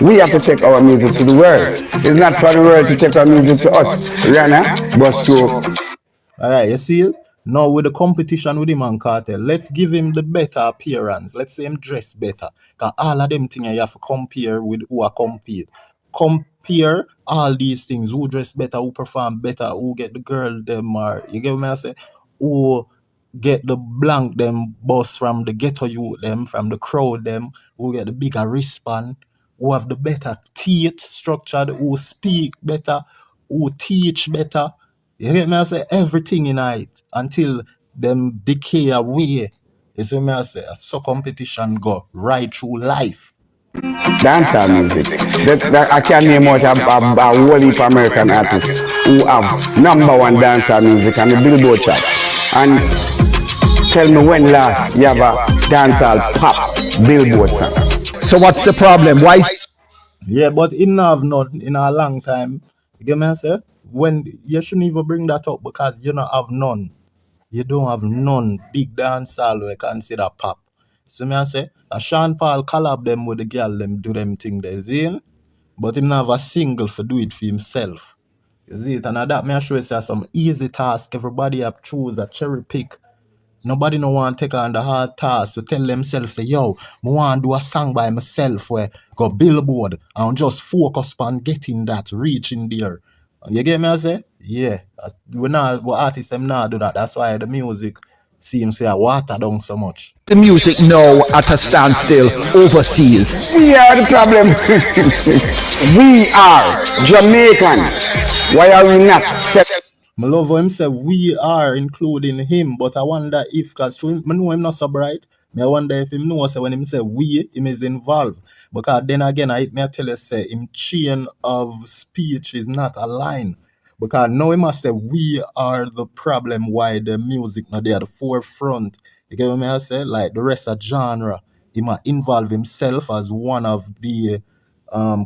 We have to take our music to the world. It's not for the world to take our music to us, Rihanna, but to... Alright, you see it? Now with the competition with him and Kartel, let's give him the better appearance. Let's say him dress better. Because all of them things you have to compare with who are compete. Compare all these things. Who dress better, who perform better, who get the girl them, or you get what I say? Who get the blank them boss from the ghetto youth them, from the crowd them, who get the bigger wristband, who have the better teeth structured, who speak better, who teach better. You get me? I say everything in it until them decay away. You see me? I say so competition go right through life. Dancehall music. I can name out a whole heap of American artists who have #1 dancehall music on the Billboard chart. And tell me when last you have a dancehall pop Billboard song. So what's the problem? Why? Yeah, but it not have none in a long time. You get me? I say when you shouldn't even bring that up because you don't have none. You don't have none big dancehall we consider pop. So me I say a Sean Paul collab them with the girl them do them thing they see, but him not have a single for do it for himself. You see it, and that me I show you say some easy task. Everybody have choose a cherry pick. Nobody no want take on the hard task to tell themselves say, yo, I want to do a song by myself where go billboard and just focus on getting that, reaching there. You get me I say? Yeah. We artists them not do that. That's why the music seems to water down so much. The music now at a standstill overseas. We are the problem. We are Jamaican. Why are we not? I love him say we are including him, but I wonder if, because I know him not so bright, I wonder if him know say when him say we, him is involved. Because then again, I tell you say him chain of speech is not aligned. Because now he must say we are the problem why the music not there at the forefront. You get what I say? Like the rest of genre, he might involve himself as one of the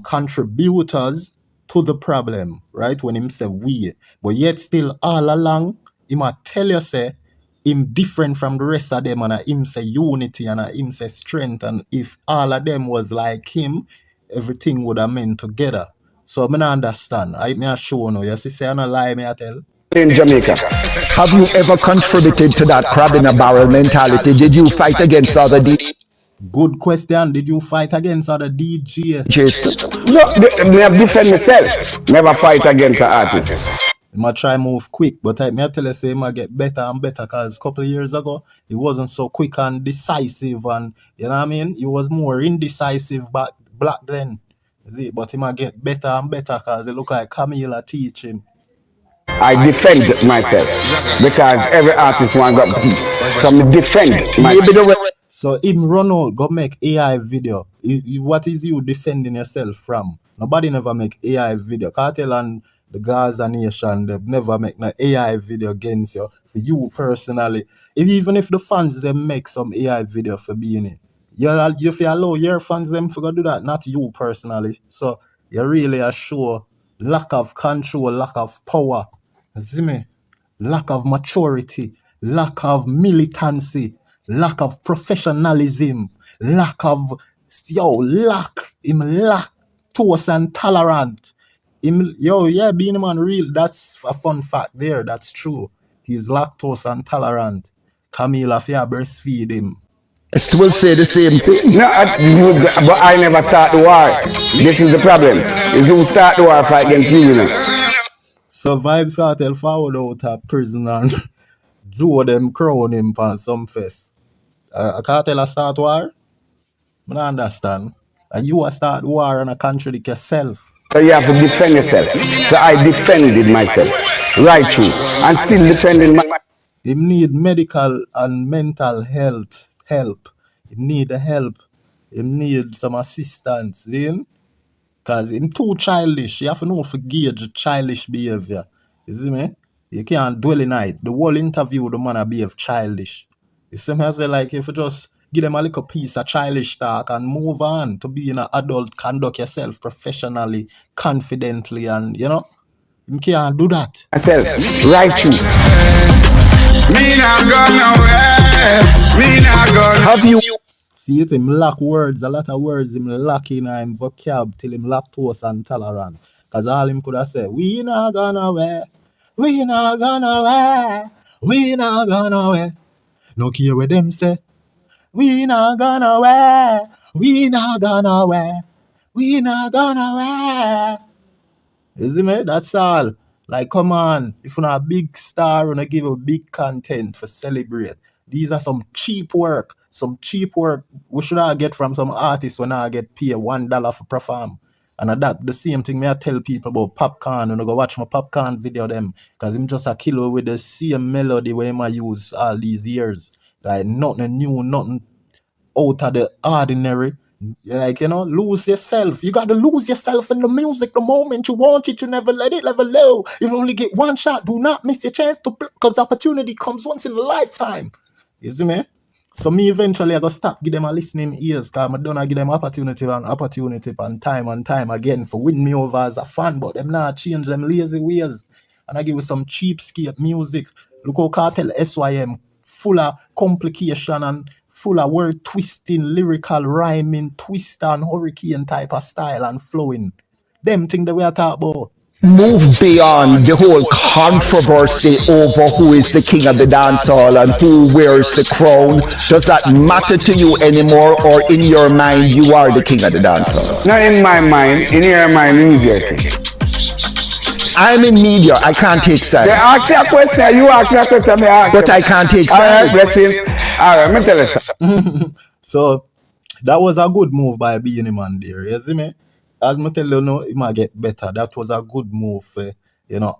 contributors to the problem, right? When him say we, but yet still all along, he might tell you say him different from the rest of them, and him say unity and him say strength, and if all of them was like him, everything would have meant together. So I don't understand. I may show no. You see, say I no lie, me I tell. In Jamaica. Have you ever contributed to that crab in a barrel mentality? Did you fight against other DJs? Good question. Did you fight against other DJs? No, me have defend myself. Never fight against an artist. He might try move quick, but I tell you, say he might get better and better because a couple of years ago, he wasn't so quick and decisive, and you know what I mean? He was more indecisive back then. See? But he might get better and better because it look like Camila teaching. I defend myself because every artist wants some defend myself. So him run out, go make AI video. What is you defending yourself from? Nobody never make AI video. Kartel and the Gaza Nation, they never make an AI video against you. For you personally. Even if the fans them make some AI video for Beenie, you feel allow your fans them to go do that, not you personally. So you really are sure lack of control, lack of power. See me? Lack of maturity, lack of militancy, lack of professionalism, lack lactose intolerant. Beenie Man real. That's a fun fact there. That's true. He's lactose intolerant. Camila Fia breastfeed him. I still say the same thing. No, but I never start the war. This is the problem. Is who start the war fight against you, you know. So Vybz Kartel forward out of prison and drew them crown him on some fest. Kartel a start war? I don't understand. And you a start war and a contradict yourself. So you have to defend yourself. So I defended myself. Right through. And still defending my... Him need medical and mental health help. Him need help. Him need some assistance. See? Because him too childish. You have to know for gauge childish behavior. You see me? You can't dwell in it. The whole interview the man behave childish. You see me? I say like if you just give them a little piece of childish talk and move on to being an adult, conduct yourself professionally, confidently, and you can't do that. Myself, right through. Me not go nowhere. Me not go. Have you See it, him lack words, a lot of words him lack in him vocab till him lactose intolerant. Cause all him could have said, we not gonna wear, we not gonna wear, we not gonna wear. No care what them say, we not gonna wear, we not gonna wear, we not gonna wear. You see me? That's all. Like, come on. If you're not a big star, you're going to give a big content for celebrate. These are some cheap work. Some cheap work we should all get from some artists when I get paid $1 for perform. And that the same thing I tell people about Popcorn. When I go watch my Popcorn video them. Because I'm just a killer with the same melody where I use all these years. Like, nothing new, nothing out of the ordinary. Like, lose yourself. You got to lose yourself in the music the moment you want it. You never let it level low. You only get one shot. Do not miss your chance to play because opportunity comes once in a lifetime. You see me? So me eventually I go stop give them a listening ears because I don't give them opportunity and time again for win me over as a fan, but them not change them lazy ways. And I give you some cheapskate music. Look how Kartel SYM full of complication and full of word twisting, lyrical rhyming, twister and hurricane type of style and flowing. Them thing that we are talking about. move beyond the whole controversy over who is the king of the dancehall and who wears the crown? Does that matter to you anymore, or in your mind you are the king of the dancehall? Not in my mind, in your mind, easier thing. I'm in media, I can't take sides. They ask you a question, you ask me a question, me ask But I can't take Alright, sides. bless him. Alright, let me tell you something. So that was a good move by Beenie Man there, you see me? As I tell you, it might get better. That was a good move for,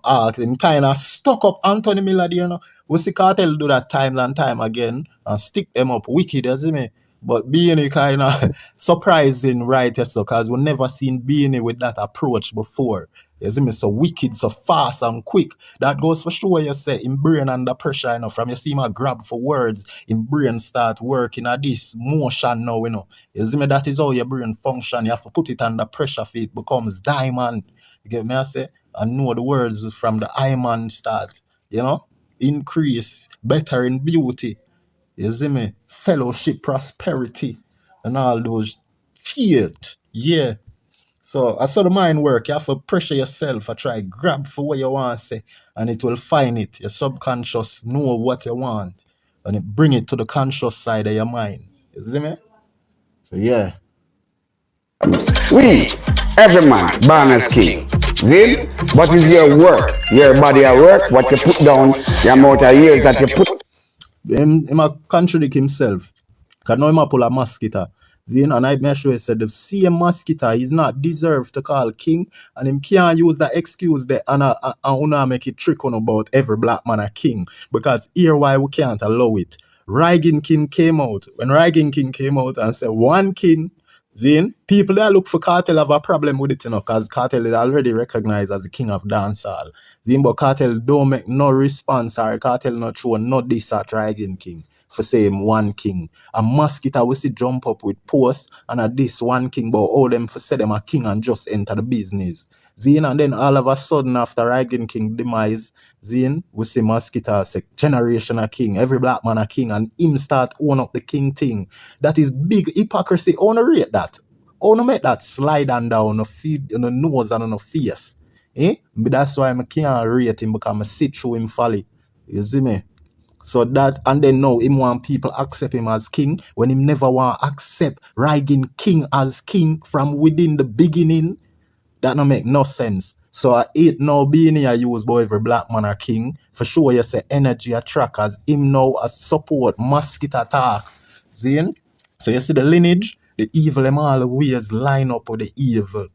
art. Him kind of stuck up Anthony Miller there, We see Kartel do that time and time again and stick them up wicked, you see me? But Beenie kind of surprising right here, so because we never seen Beenie with that approach before. You see me? So wicked, so fast and quick. That goes for sure, you say, in brain under pressure, from you see my grab for words, in brain start working at this motion now, You see me? That is how your brain function. You have to put it under pressure for it becomes diamond. You get me? I say? And know the words from the diamond start, Increase, better in beauty. You see me? Fellowship, prosperity, and all those shit. Yeah. So I saw the mind work. You have to pressure yourself. I try grab for what you want to say, and it will find it. Your subconscious know what you want, and it bring it to the conscious side of your mind. You see me? So yeah. We, every man, born as king. Zin, what is your work? Your body at work, what you put down, the amount of years that you put. Him a contradict himself. Because now him pull a mosquito. And I make sure he said the same mosquito is not deserved to call king, and him can't use that excuse there and make it trick on about every black man a king. Because here why we can't allow it. Rigging King came out. When Rigging King came out and said one king, then people that look for Kartel have a problem with it, because Kartel is already recognized as the king of dancehall. Then but Kartel don't make no response, or Kartel not show no diss at Rigging King for saying one king. A mosquito we see jump up with posts and a this one king, but all them for say them a king and just enter the business. Then and then all of a sudden after Rigging King demise, then we see mosquito say generation a king, every black man a king, and him start own up the king thing. That is big hypocrisy. I wanna rate that. I wanna make that slide and down on the feet, on the nose and on the face. But that's why I can't rate him, because I sit through him folly. You see me? So that, and then now him want people accept him as king when him never want accept Rigging King as king from within the beginning. That don't make no sense. So I hate now Beenie I use by every black man a king. For sure you say energy attract as him now as support mosquito attack. See? So you see the lineage, the evil them always line up with the evil.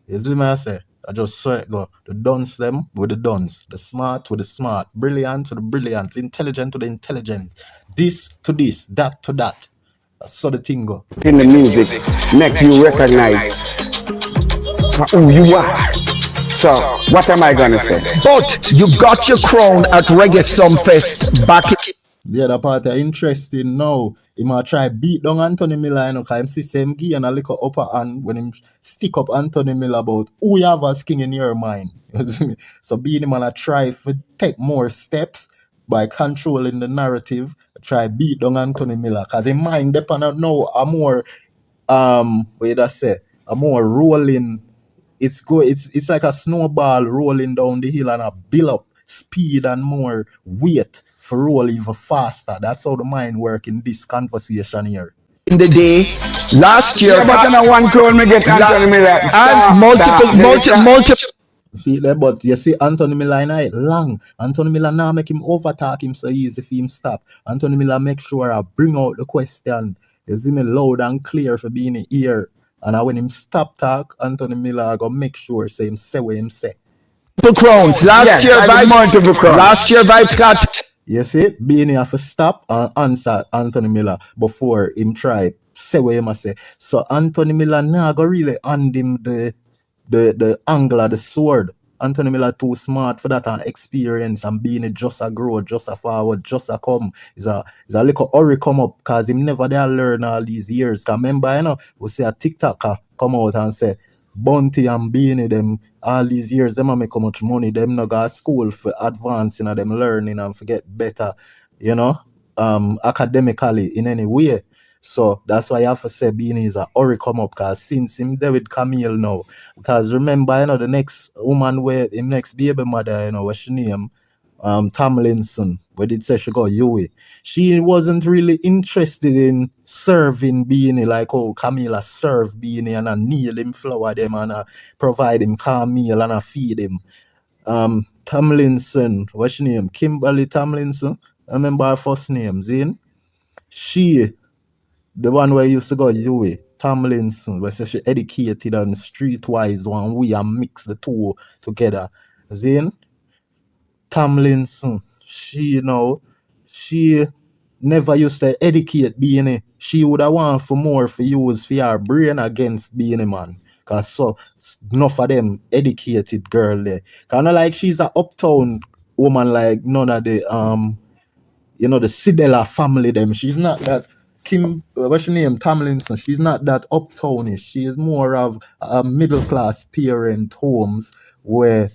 You see what I say? I just saw it go. The dunce them with the dunce. The smart with the smart. Brilliant to the brilliant. The intelligent to the intelligent. This to this. That to that. That's how the thing go. In the music, make you recognize who you are. So, what am I gonna say? But you got your crown at Reggae Sumfest back The other part are interesting now. He might try beat down Anthony Miller, you know, because him see same gear and a little upper hand when him stick up Anthony Miller about who you have as king in your mind. So Beenie Man a try to take more steps by controlling the narrative, try beat down Anthony Miller. Because in mind depend now a more what did I say? A more rolling. It's like a snowball rolling down the hill and a build up speed and more weight for roll even faster. That's how the mind work in this conversation here. In the day, last year, Yeah, but on a 1 crore, me get Anthony Miller. and multiple. See there, but you see Anthony Miller in it long. Anthony Miller now make him overtalk him so easy for him stop. Anthony Miller make sure I bring out the question. You see me loud and clear for being in ear. And when him stop talk, Anthony Miller go make sure say him say what him say. Crowns. Last year, Vybz Kartel. You see, Beenie have to stop and answer Anthony Miller before him try say what he must say. So Anthony Miller now go really hand him the angle of the sword. Anthony Miller too smart for that and experience, and Beenie just a grow, just a forward, just a come. He's a little hurry come up because him never there learn all these years. Cause remember, you know, we see a TikToker come out and say Bounty and Beenie them all these years, them a make how much money, them no go to school for advancing and them learning and forget better, you know, academically in any way. So that's why I have to say Beenie is a hurry come up, because since him there with Camille now. Because remember, you know, the next woman where him next baby mother, you know, what's she name? Tomlinson, where did say she got Yui. She wasn't really interested in serving Beenie like how Camila serve Beenie and kneel him, flower them and provide him calm meal and feed him. Tomlinson, what's she name? Kimberly Tomlinson. I remember her first name, Zane. She, the one where used to go Yui, Tomlinson, where say she educated and streetwise one we and mix the two together. Zane. Tomlinson, she never used to educate Beenie. She would have want for more for use for her brain against Beenie Man. Cause so enough of them educated girl there. Kinda like she's a uptown woman like none of the the Sidela family them. She's not that what's her name? Tomlinson. She's not that uptownish. She is more of a middle class parent homes where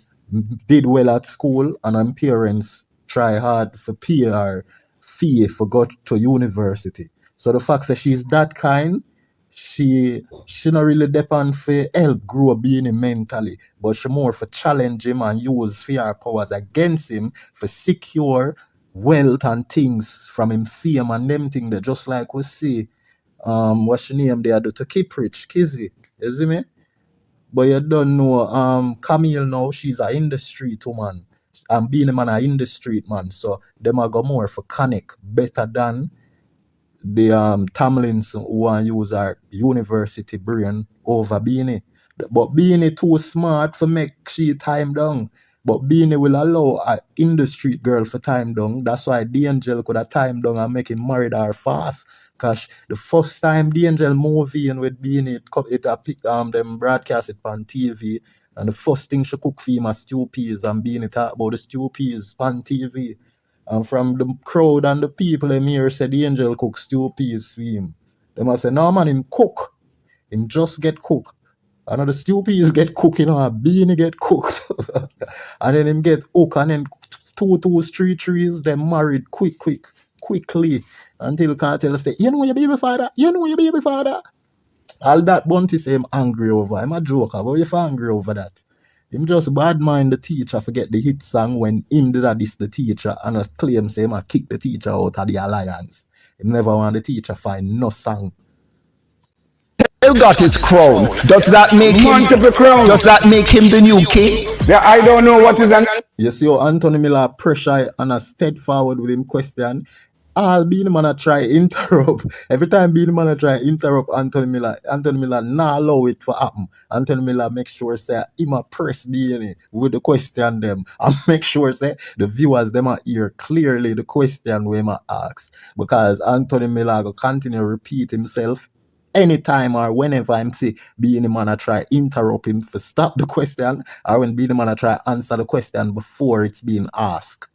did well at school and her parents try hard for pay her fee for go to university. So the fact that she's that kind, she not really depend for help grow Beenie mentally, but she more for challenge him and use fear powers against him for secure wealth and things from him fame and them thing that just like we see what's your name they do to keep rich, Kizzy. You see me? But you don't know Camille now, she's a in the street woman. And Beenie Man a in the street man. So them a go more for connect better than the Tomlinson who want use our university brain over Beenie. But Beenie too smart for make she time down. But Beenie will allow a in the street girl for time down. That's why the Angel could have time down and make him marry her fast. Cause the first time the Angel movie in with Beenie, them broadcast it on TV. And the first thing she cook for him are stew peas, and Beenie talk about the stew peas on TV. And from the crowd and the people them here said the Angel cook stew peas for him. They must say, no man, him cook. Him just get cook. And the stew peas get cooked, you know, a Beenie get cooked. And then him get hook, and then two, three trees, them married quickly. Until Kartel say, you know your baby father? You know your baby father? All that Bunty say him angry over. I'm a joker, but if angry over that. Him just bad mind the teacher forget the hit song when him did a diss the teacher and claim say him a kick the teacher out of the alliance. Him never want the teacher find no song. Got his crown. Does that make him the new king? Yeah, I don't know what is an. You see how Anthony Miller pressure and a stead forward with him question. All Beenie Man try interrupt. Every time Beenie Man try interrupt Anthony Miller not allow it to happen. Anthony Miller make sure say him a press Beenie with the question them and make sure say the viewers them are hear clearly the question we him ask. Because Anthony Miller go continue repeat himself anytime or whenever I'm see Beenie Man try interrupt him for stop the question, or when Beenie Man try answer the question before it's being asked.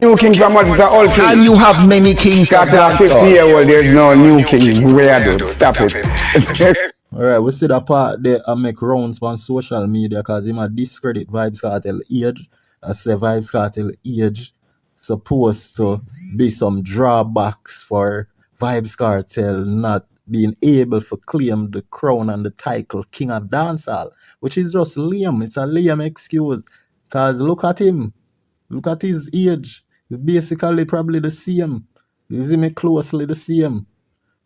New king so much is an old Can king. you have many kings of Cartel a dancehall? 50-year-old, there's no new king. Where I do? Stop it. Alright, we see that part there I make rounds on social media because him a discredit Vybz Kartel age. I say Vybz Kartel age supposed to be some drawbacks for Vybz Kartel not being able to claim the crown and the title King of Dancehall, which is just lame. It's a lame excuse. Cause look at him. Look at his age. He's basically probably the same. You see me closely the same.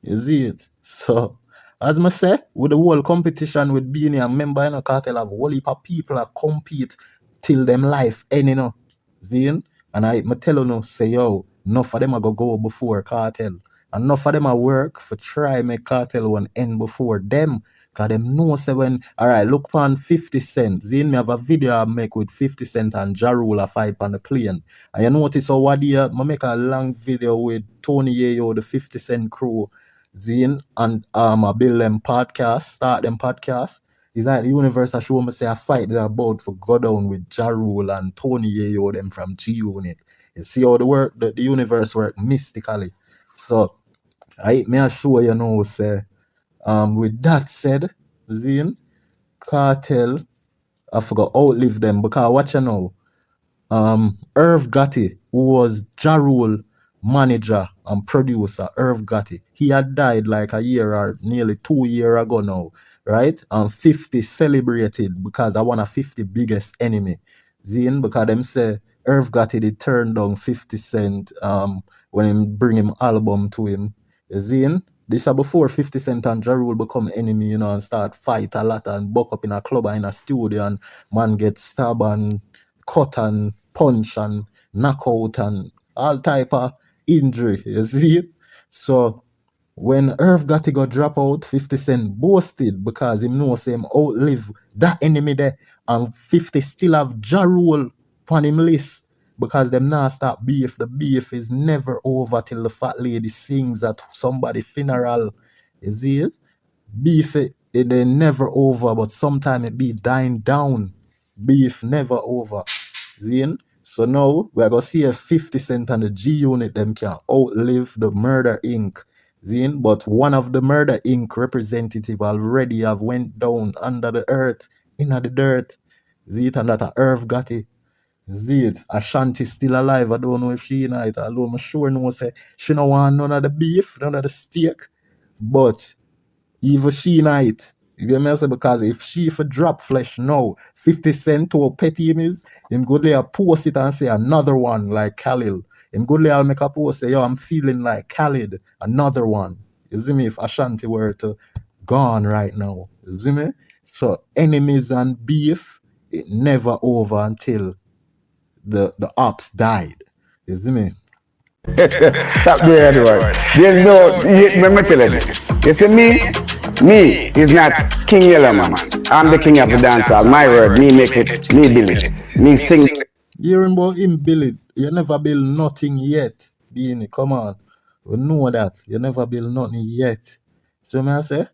You see it? So, as I say, with the whole competition with Beenie and member in a cartel have whole heap of people that compete till them life end, you know. See? And I tell you no, say yo, enough of them are go before cartel. And enough of them are work for try make cartel one end before them. Cause them know say when alright, look on 50 Cent. Zine me have a video I make with 50 Cent and Ja Rule a fight on the plane. And you notice how what I make a long video with Tony Yayo, the 50 Cent crew. Zine and I build them podcast, start them podcast. It's like the universe I show me say a fight they're about for go down with Ja Rule and Tony Yayo them from G Unit. You see how the universe work mystically. So I may assure you know say with that said, Zine, Cartel, I forgot outlive them because watch you know. Irv Gotti, who was Ja Rule manager and producer, Irv Gotti, he had died like a year or nearly 2 years ago now, right? And 50 celebrated because I want a 50 biggest enemy. Zine, because them say Irv Gotti did turn down 50 Cent when him bring him album to him. Zine, this is before 50 Cent and Ja Rule become enemy, you know, and start fight a lot and buck up in a club or in a studio and man get stabbed and cut and punch and knockout and all type of injury. You see it? So when Irv Gotti got drop out, 50 Cent boasted because him know say him outlive that enemy there and 50 still have Ja Rule on him list because them now start beef. The beef is never over till the fat lady sings at somebody funeral. You see it? Beef it they never over, but sometimes it be dying down. Beef never over. Zine? So now we're gonna see a 50 Cent and the G Unit them can outlive the Murder Inc. Zine? But one of the Murder Inc. representative already have went down under the earth, in the dirt. Zit and that a Irv Gotti. Zit, Ashanti still alive. I don't know if she in it. Although I'm sure no say she no want none of the beef, none of the steak. But even she night. You get me? I say because if she for drop flesh now, 50 Cent to petty him is, him go there post it and say another one like Khalil. Him go there make a post say, yo, I'm feeling like Khalid, another one. You see me? If Ashanti were to gone right now. You see me? So enemies and beef, it never over until the ops died. You see me? Stop doing that word. There's no, let me tell you this. You see me is not King Yellowman. I'm the king of the dancehall. My word, me make it, me build it. Me sing. You remember him build it. You never build nothing yet. Beanie, come on. We know that. You never build nothing yet. So me I say,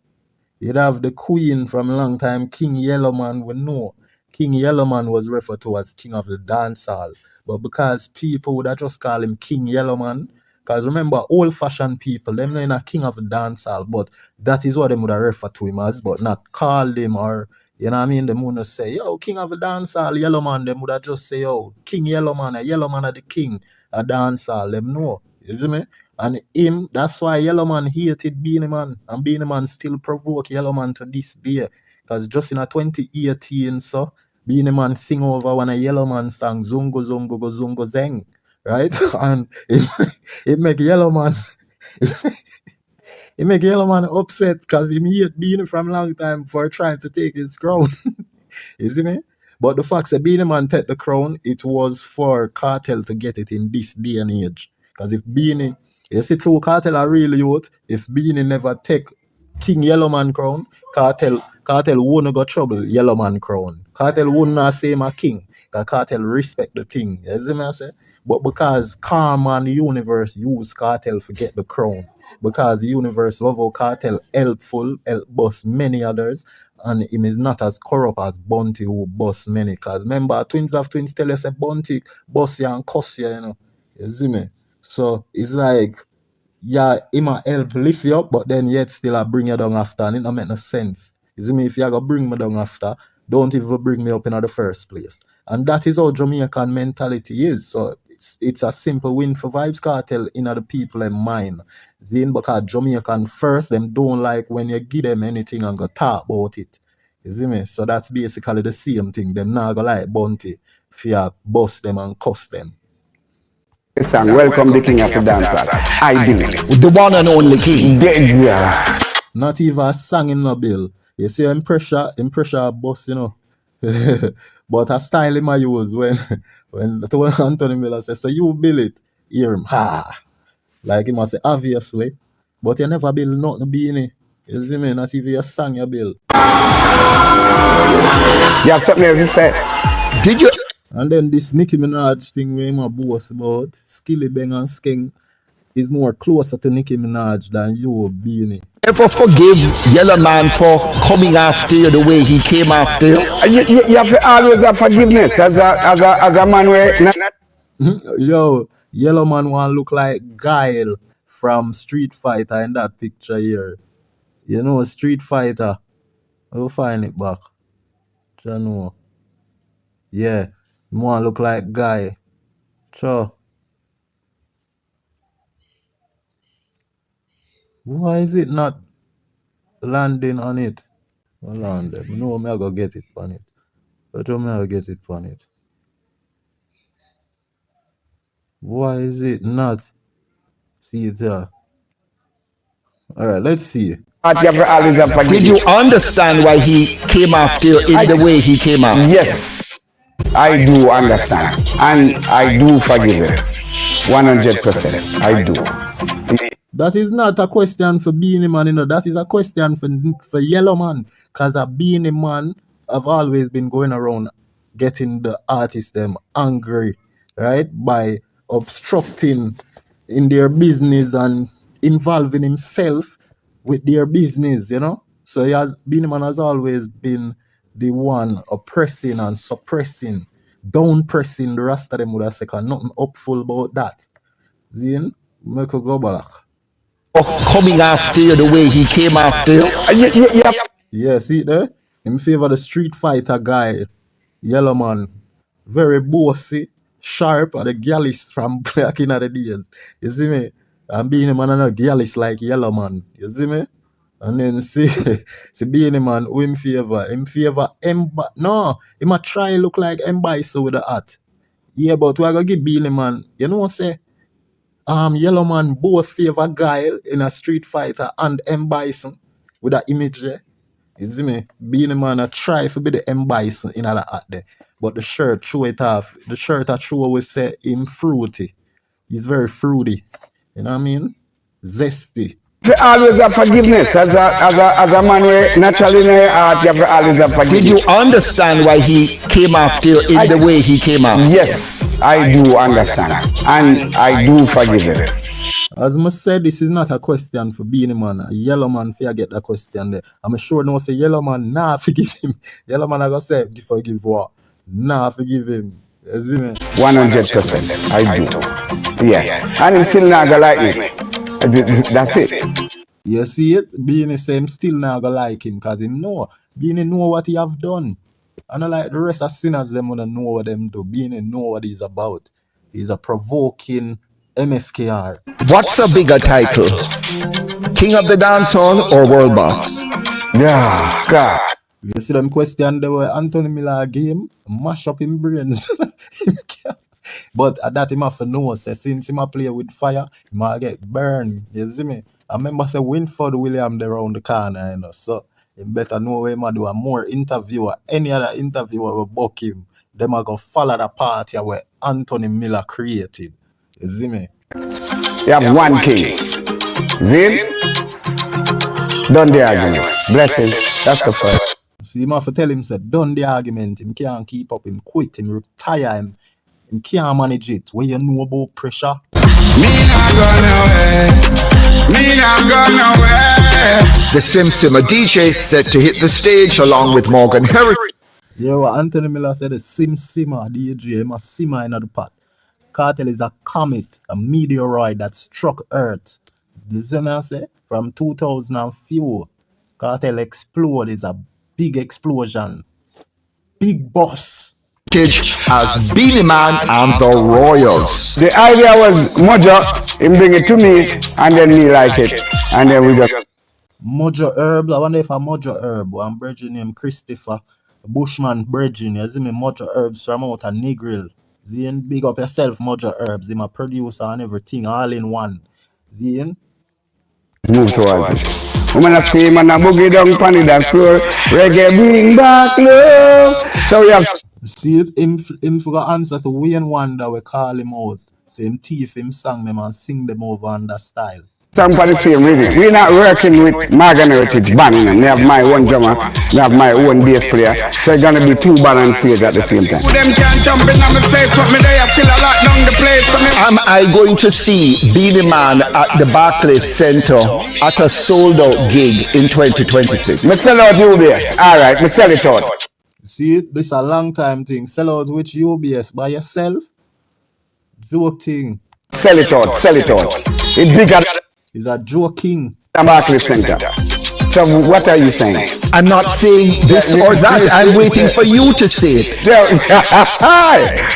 you'd have the queen from a long time, King Yellowman, we know. King Yellowman was referred to as king of the dancehall. But because people would have just call him King Yellowman, because remember, old-fashioned people, them not a king of the dancehall, but that is what they would have referred to him as, but not call him or, you know what I mean? Them would not say, yo, king of the dancehall, Yellowman. Them would have just say, yo, King Yellowman, a Yellowman of the king, a dancehall. Them know. You see me? And him, that's why Yellowman hated Beenie Man. And Beenie Man still provoke Yellowman to this day. Because just in a 2018, so, Beenie Man sing over one of Yellowman song, Zungo Zungo Go Zungo Zeng. Right? And it make Yellowman it make Yellowman upset because he hate Beenie from long time for trying to take his crown. You see me? But the fact that Beenie Man take the crown, it was for Cartel to get it in this day and age. Because if Beenie, you see true Cartel are real youth, if Beenie never take King Yellowman crown, Cartel wouldn't got trouble Yellowman crown. Cartel wouldn't not say my king. Because Cartel respect the thing. You see me I say? But because Karma and the universe use Cartel to get the crown. Because the universe love how Cartel help boss many others. And him is not as corrupt as Bunty who boss many. Because remember, Twins of Twins tell us a Bunty boss you and cuss you, you know. You see me? So it's like, yeah, it might help lift you up, but then yet still I bring you down after, and it don't make no sense. You see me? If you gonna bring me down after, don't even bring me up in the first place. And that is how Jamaican mentality is. So it's a simple win for Vybz Kartel in the people in mind. Then because Jamaican first, them don't like when you give them anything and go talk about it. You see me? So that's basically the same thing. Them not gonna like bounty if you bust them and cuss them. Song, welcome the king of the dancehall. I do. The one and only king. Yeah. Not even a song in the bill. You see him pressure boss, you know. But a style him I use when Anthony Miller says, so you build it, hear him, ha. Like he must say, obviously. But you never build nothing Beenie. You see me? Not even a song you build. You have something else to say? Did you And then this Nicki Minaj thing where him a boss about, Skilly Bang and Skeng is more closer to Nicki Minaj than you, Beenie. ever forgive Yellow Man for coming after you the way he came after you? You have to always have forgiveness as a man where Yo, Yellow Man want look like Guile from Street Fighter in that picture here. You know Street Fighter. We'll find it back. You know. Yeah. You want look like Guy. Sure. Why is it not landing on it? Hold on there. You know I go get it on it. But I'm gonna get it on it. Why is it not? See it there. Alright, let's see. you have to always have Did you forgiveness. understand why he came after you in the way he came after? Yes, I do understand. And I do forgive it. 100%. I do. That is not a question for Beenie Man, you know. That is a question for Yellow Man. Because a Beenie Man have always been going around getting the artists them angry, right? By obstructing in their business and involving himself with their business, you know. So Beenie Man has always been the one oppressing and suppressing, down pressing the rest of them with a second. Nothing upful about that. Zin, make a go back. Coming after you the way he came after you? Yeah, see there? In favor the Street Fighter guy, Yellow Man. Very bossy, sharp, and the gallus from back in the days. You see me? And Beenie Man and a gallus like Yellow Man. You see me? And then see Beenie Man who in favor. In favor no, he might try look like Mbaiso with the hat. Yeah, but we are gonna give Beenie Man, you know what say? Yellow Man both favor Guile in a Street Fighter and M. Bison with that image there. You see me? Beenie Man a try to be the M. Bison in that hat there. But the shirt throw it off. The shirt I throw we say him fruity. He's very fruity. You know what I mean? Zesty. You have to always have forgiveness as a man where naturally in your heart you have to always have Did you forgiveness. understand why he came after you in the way he came after? Yes, I do understand. And I do forgive it. As I said, this is not a question for Beenie Man. A Yellow Man forget that question there. I'm sure no say Yellow Man nah forgive him. Yellow Man I gonna say forgive what? Nah forgive him. You see me? 100%. I do. Yeah. And he's still not gonna like me. That's it. You see it? Beenie say him still not gonna like him because him know. Beenie know what he have done. And like the rest of sinners, them wanna know what them do. Beenie know what he's about. He's a provoking MFKR. What's a bigger title? King of the Dancehall or World Boss? Yeah, God. You see them question the way Anthony Miller game, mash up him brains. But at that him have to know, say, since him a play with fire, he might get burned. You see me? I remember say Winford William there around the corner, you know. So he better know where him do a more interview or any other interview will buck him. Them are gonna follow the party where Anthony Miller created. You see me? You have one king. Zin? Done the argument. Blessings. That's the first. See him have to tell him say done the argument, him can't keep up, him quit, him retire, him can't manage it. Where you know about pressure? Me not go nowhere. Me not go nowhere. The Sim Simmer DJ is set to hit the stage along with Morgan Herrick. Yeah, what Anthony Miller said the Simmer DJ, him a simmer in the pot. Kartel is a comet, a meteoroid that struck Earth. You see me I say? From 2000 and few. Kartel explode is a big explosion. Big boss. As Beenie Man and the Royals. The idea was Mojo, him bring it to me, and then me like it. And then we just Mojo Herb, I wonder if a Mojo Herb, one brethren named Christopher, Bushman brethren, you see me, Mojo Herbs from out of Negril. Zine, big up yourself, Mojo Herbs. Him a producer and everything, all in one. Zine? move towards it. Woman a scream and a boogie down pan the dance floor. Reggae bring back love. So we have See it, him forgot answer to Wayne Wonder, we call him out. So him thief, him sang them and sing them over on that style. some for the same rhythm. We're not working with Morgan Heritage band. You know. They have my own drummer, they have my own bass player. So it's gonna be two bands on stage at the same time. Them can't jump in on my face, but me there still a lot down the place. Am I going to see Beenie Man at the Barclays Center at a sold-out gig in 2026? Me sell out UBS. Alright, me sell it out. See it, this a long time thing. Sell out with UBS by yourself. Joke thing. Sell it out, sell it out. It's bigger It's a joking. than Barclays Center. So what are you saying? I'm not saying this or that. I'm waiting for you to say it.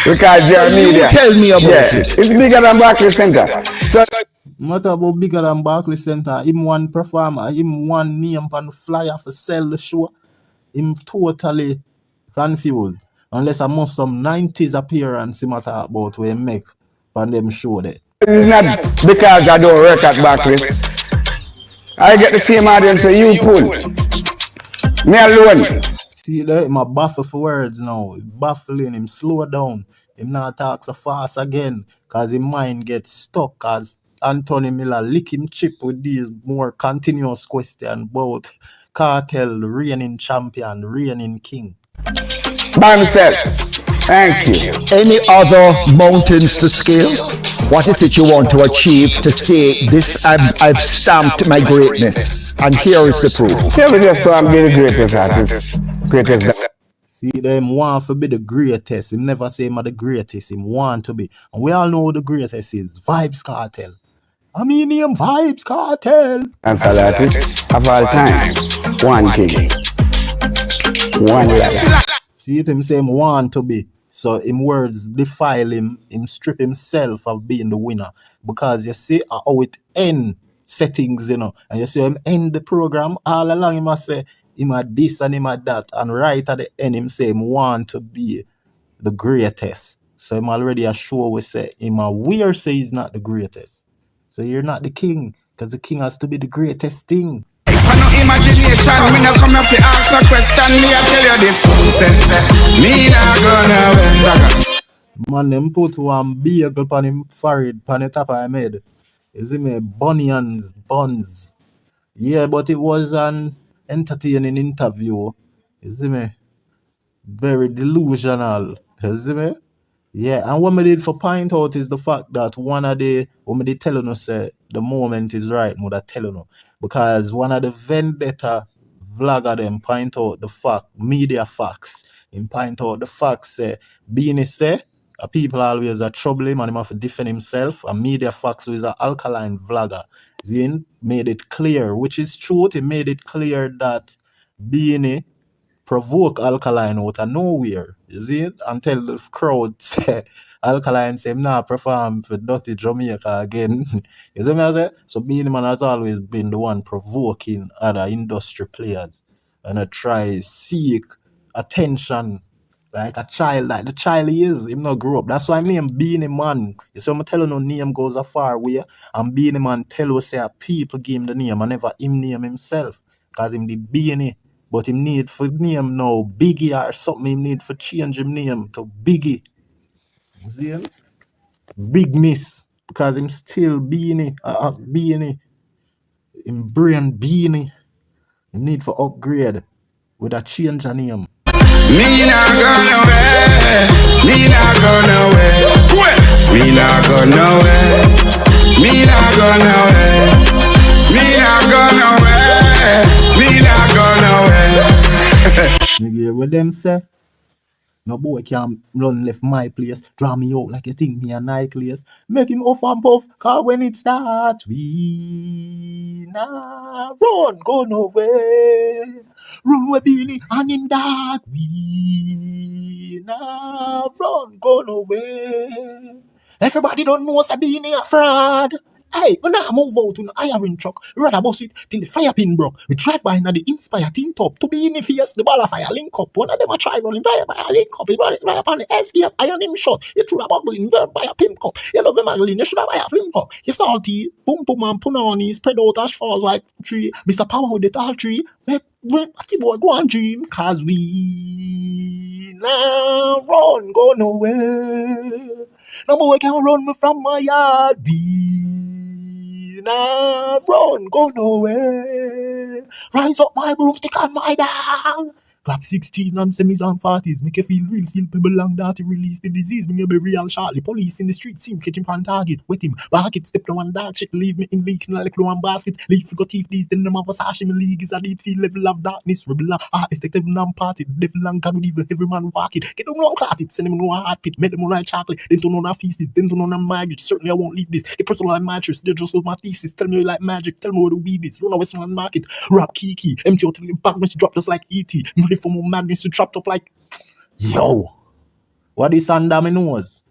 Because you're media. You tell me about it. It's bigger than Barclays Center. So What about bigger than Barclays Center? Him one performer, him one name on the flyer for sell the show. Him totally confused. Unless I must some 90s appearance him talk about where he make on them show there. it's not because I don't work at Barclays. I get the same audience that you pull. Me alone. See there, him a baffle for words now. Baffling him, slow down. Him not talk so fast again. Cause his mind gets stuck as Anthony Miller lick him chip with these more continuous questions about Kartel, reigning champion, reigning king. By myself. Thank you. Any other mountains to scale? What is it you want to achieve to say this? I've stamped my greatness, and here is the proof. Yeah, we just want to be the greatest artist. Greatest. See, them want to be the greatest. Him never say him are the greatest. Him want to be. And we all know who the greatest is. Vybz Kartel. I mean him Vybz Kartel. Dancehall artist of all times. One king. One life. See it, him say him want to be. So him words defile him strip himself of being the winner. Because you see how it end settings, you know. And you see him end the program all along him a say him a this and him a that. And right at the end him say him want to be the greatest. So him already a show we say him a weird say he's not the greatest. So you're not the king. Because the king has to be the greatest thing. For no imagination, me no come up to ask no question. Me I tell you this, me not gonna win. Man, them put one bagel on him forehead, on the top of him head. You see me, bunions, buns. Yeah, but it was an entertaining interview. You see me? Very delusional. You see me? Yeah, and what me did for point out is the fact that one of the, what me did telling us, say, the moment is right, me that telling you. Because one of the vendetta vlogger them point out the fact, media facts, him point out the facts, say, Beenie say, people always are trouble him and him have to defend himself, and media facts who is an alkaline vlogger. Then made it clear, which is truth, he made it clear that Beenie provoke alkaline out of nowhere. You see it? And tell the crowd say alkaline say him not perform for dirty Jamaica again. You see me I say? So Beenie Man has always been the one provoking other industry players and I try seek attention like a child, like the child he is. Him not grow up. That's why I name Beenie Man. You see I'm telling you name goes a far way and Beenie Man tell us say people give him the name and never him name himself. Cause him the Beenie. But him need for name now Biggie or something. Him need for change him name to Biggie. You see him? Bigness. Because him still Beenie. Beenie. Him brain Beenie. Him need for upgrade with a change of name. Me not gonna away. Me not gonna away. Me not gonna away. Me not gonna away. Me not gonna away. Me not gonna away. You get what them say? No boy can run left my place, draw me out like you think me a necklace. Make him off and puff, cause when it starts, we nah run, go nowhere. Run with Beenie and in dark, we nah run, go nowhere. Everybody don't know what's a Beenie a fraud. Hey, when I move out in an iron truck, rather bust it till the fire pin broke. We drive by now the Inspire tin top to be in the face, the ball of fire link up. One of them a try running by a link up, he run it right up on the escape, iron him shot. You should have buckling by a pimp cup. You love him magazine, you should have buy a pimp cup. You salty, boom boom and punani, spread out as falls like tree. Mr. Power with the tall tree. Make the boy go and dream, cause we now run, go nowhere. No boy can run me from my yard. Nah, run, go nowhere. Rise up my broomstick and my dog. Clap 16 and semis and 40s. Make you feel real, feel people long that release the disease. Bring you be real shortly. Police in the street, see him, catch him on target. Wet him, bark it, step to one dark shit. Leave me in leak, like one basket. Leave got teeth, these, then them of a sash. Me league is a deep field level of darkness. Rebel and artist, detective and party. Devil and God with evil, every man walk it. Get them long clot it, send them no hard pit. Make them on chocolate, then turn on a feast it, then turn on a marriage. Certainly I won't leave this. The personal mattress, they just hold my thesis. Tell me you like magic, tell me where the weed is. Run away from the market, rap Kiki, empty out the back when she drop just like E.T. I'm ready for more madness to trapped up like, yo, what is under my nose?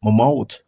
My mouth.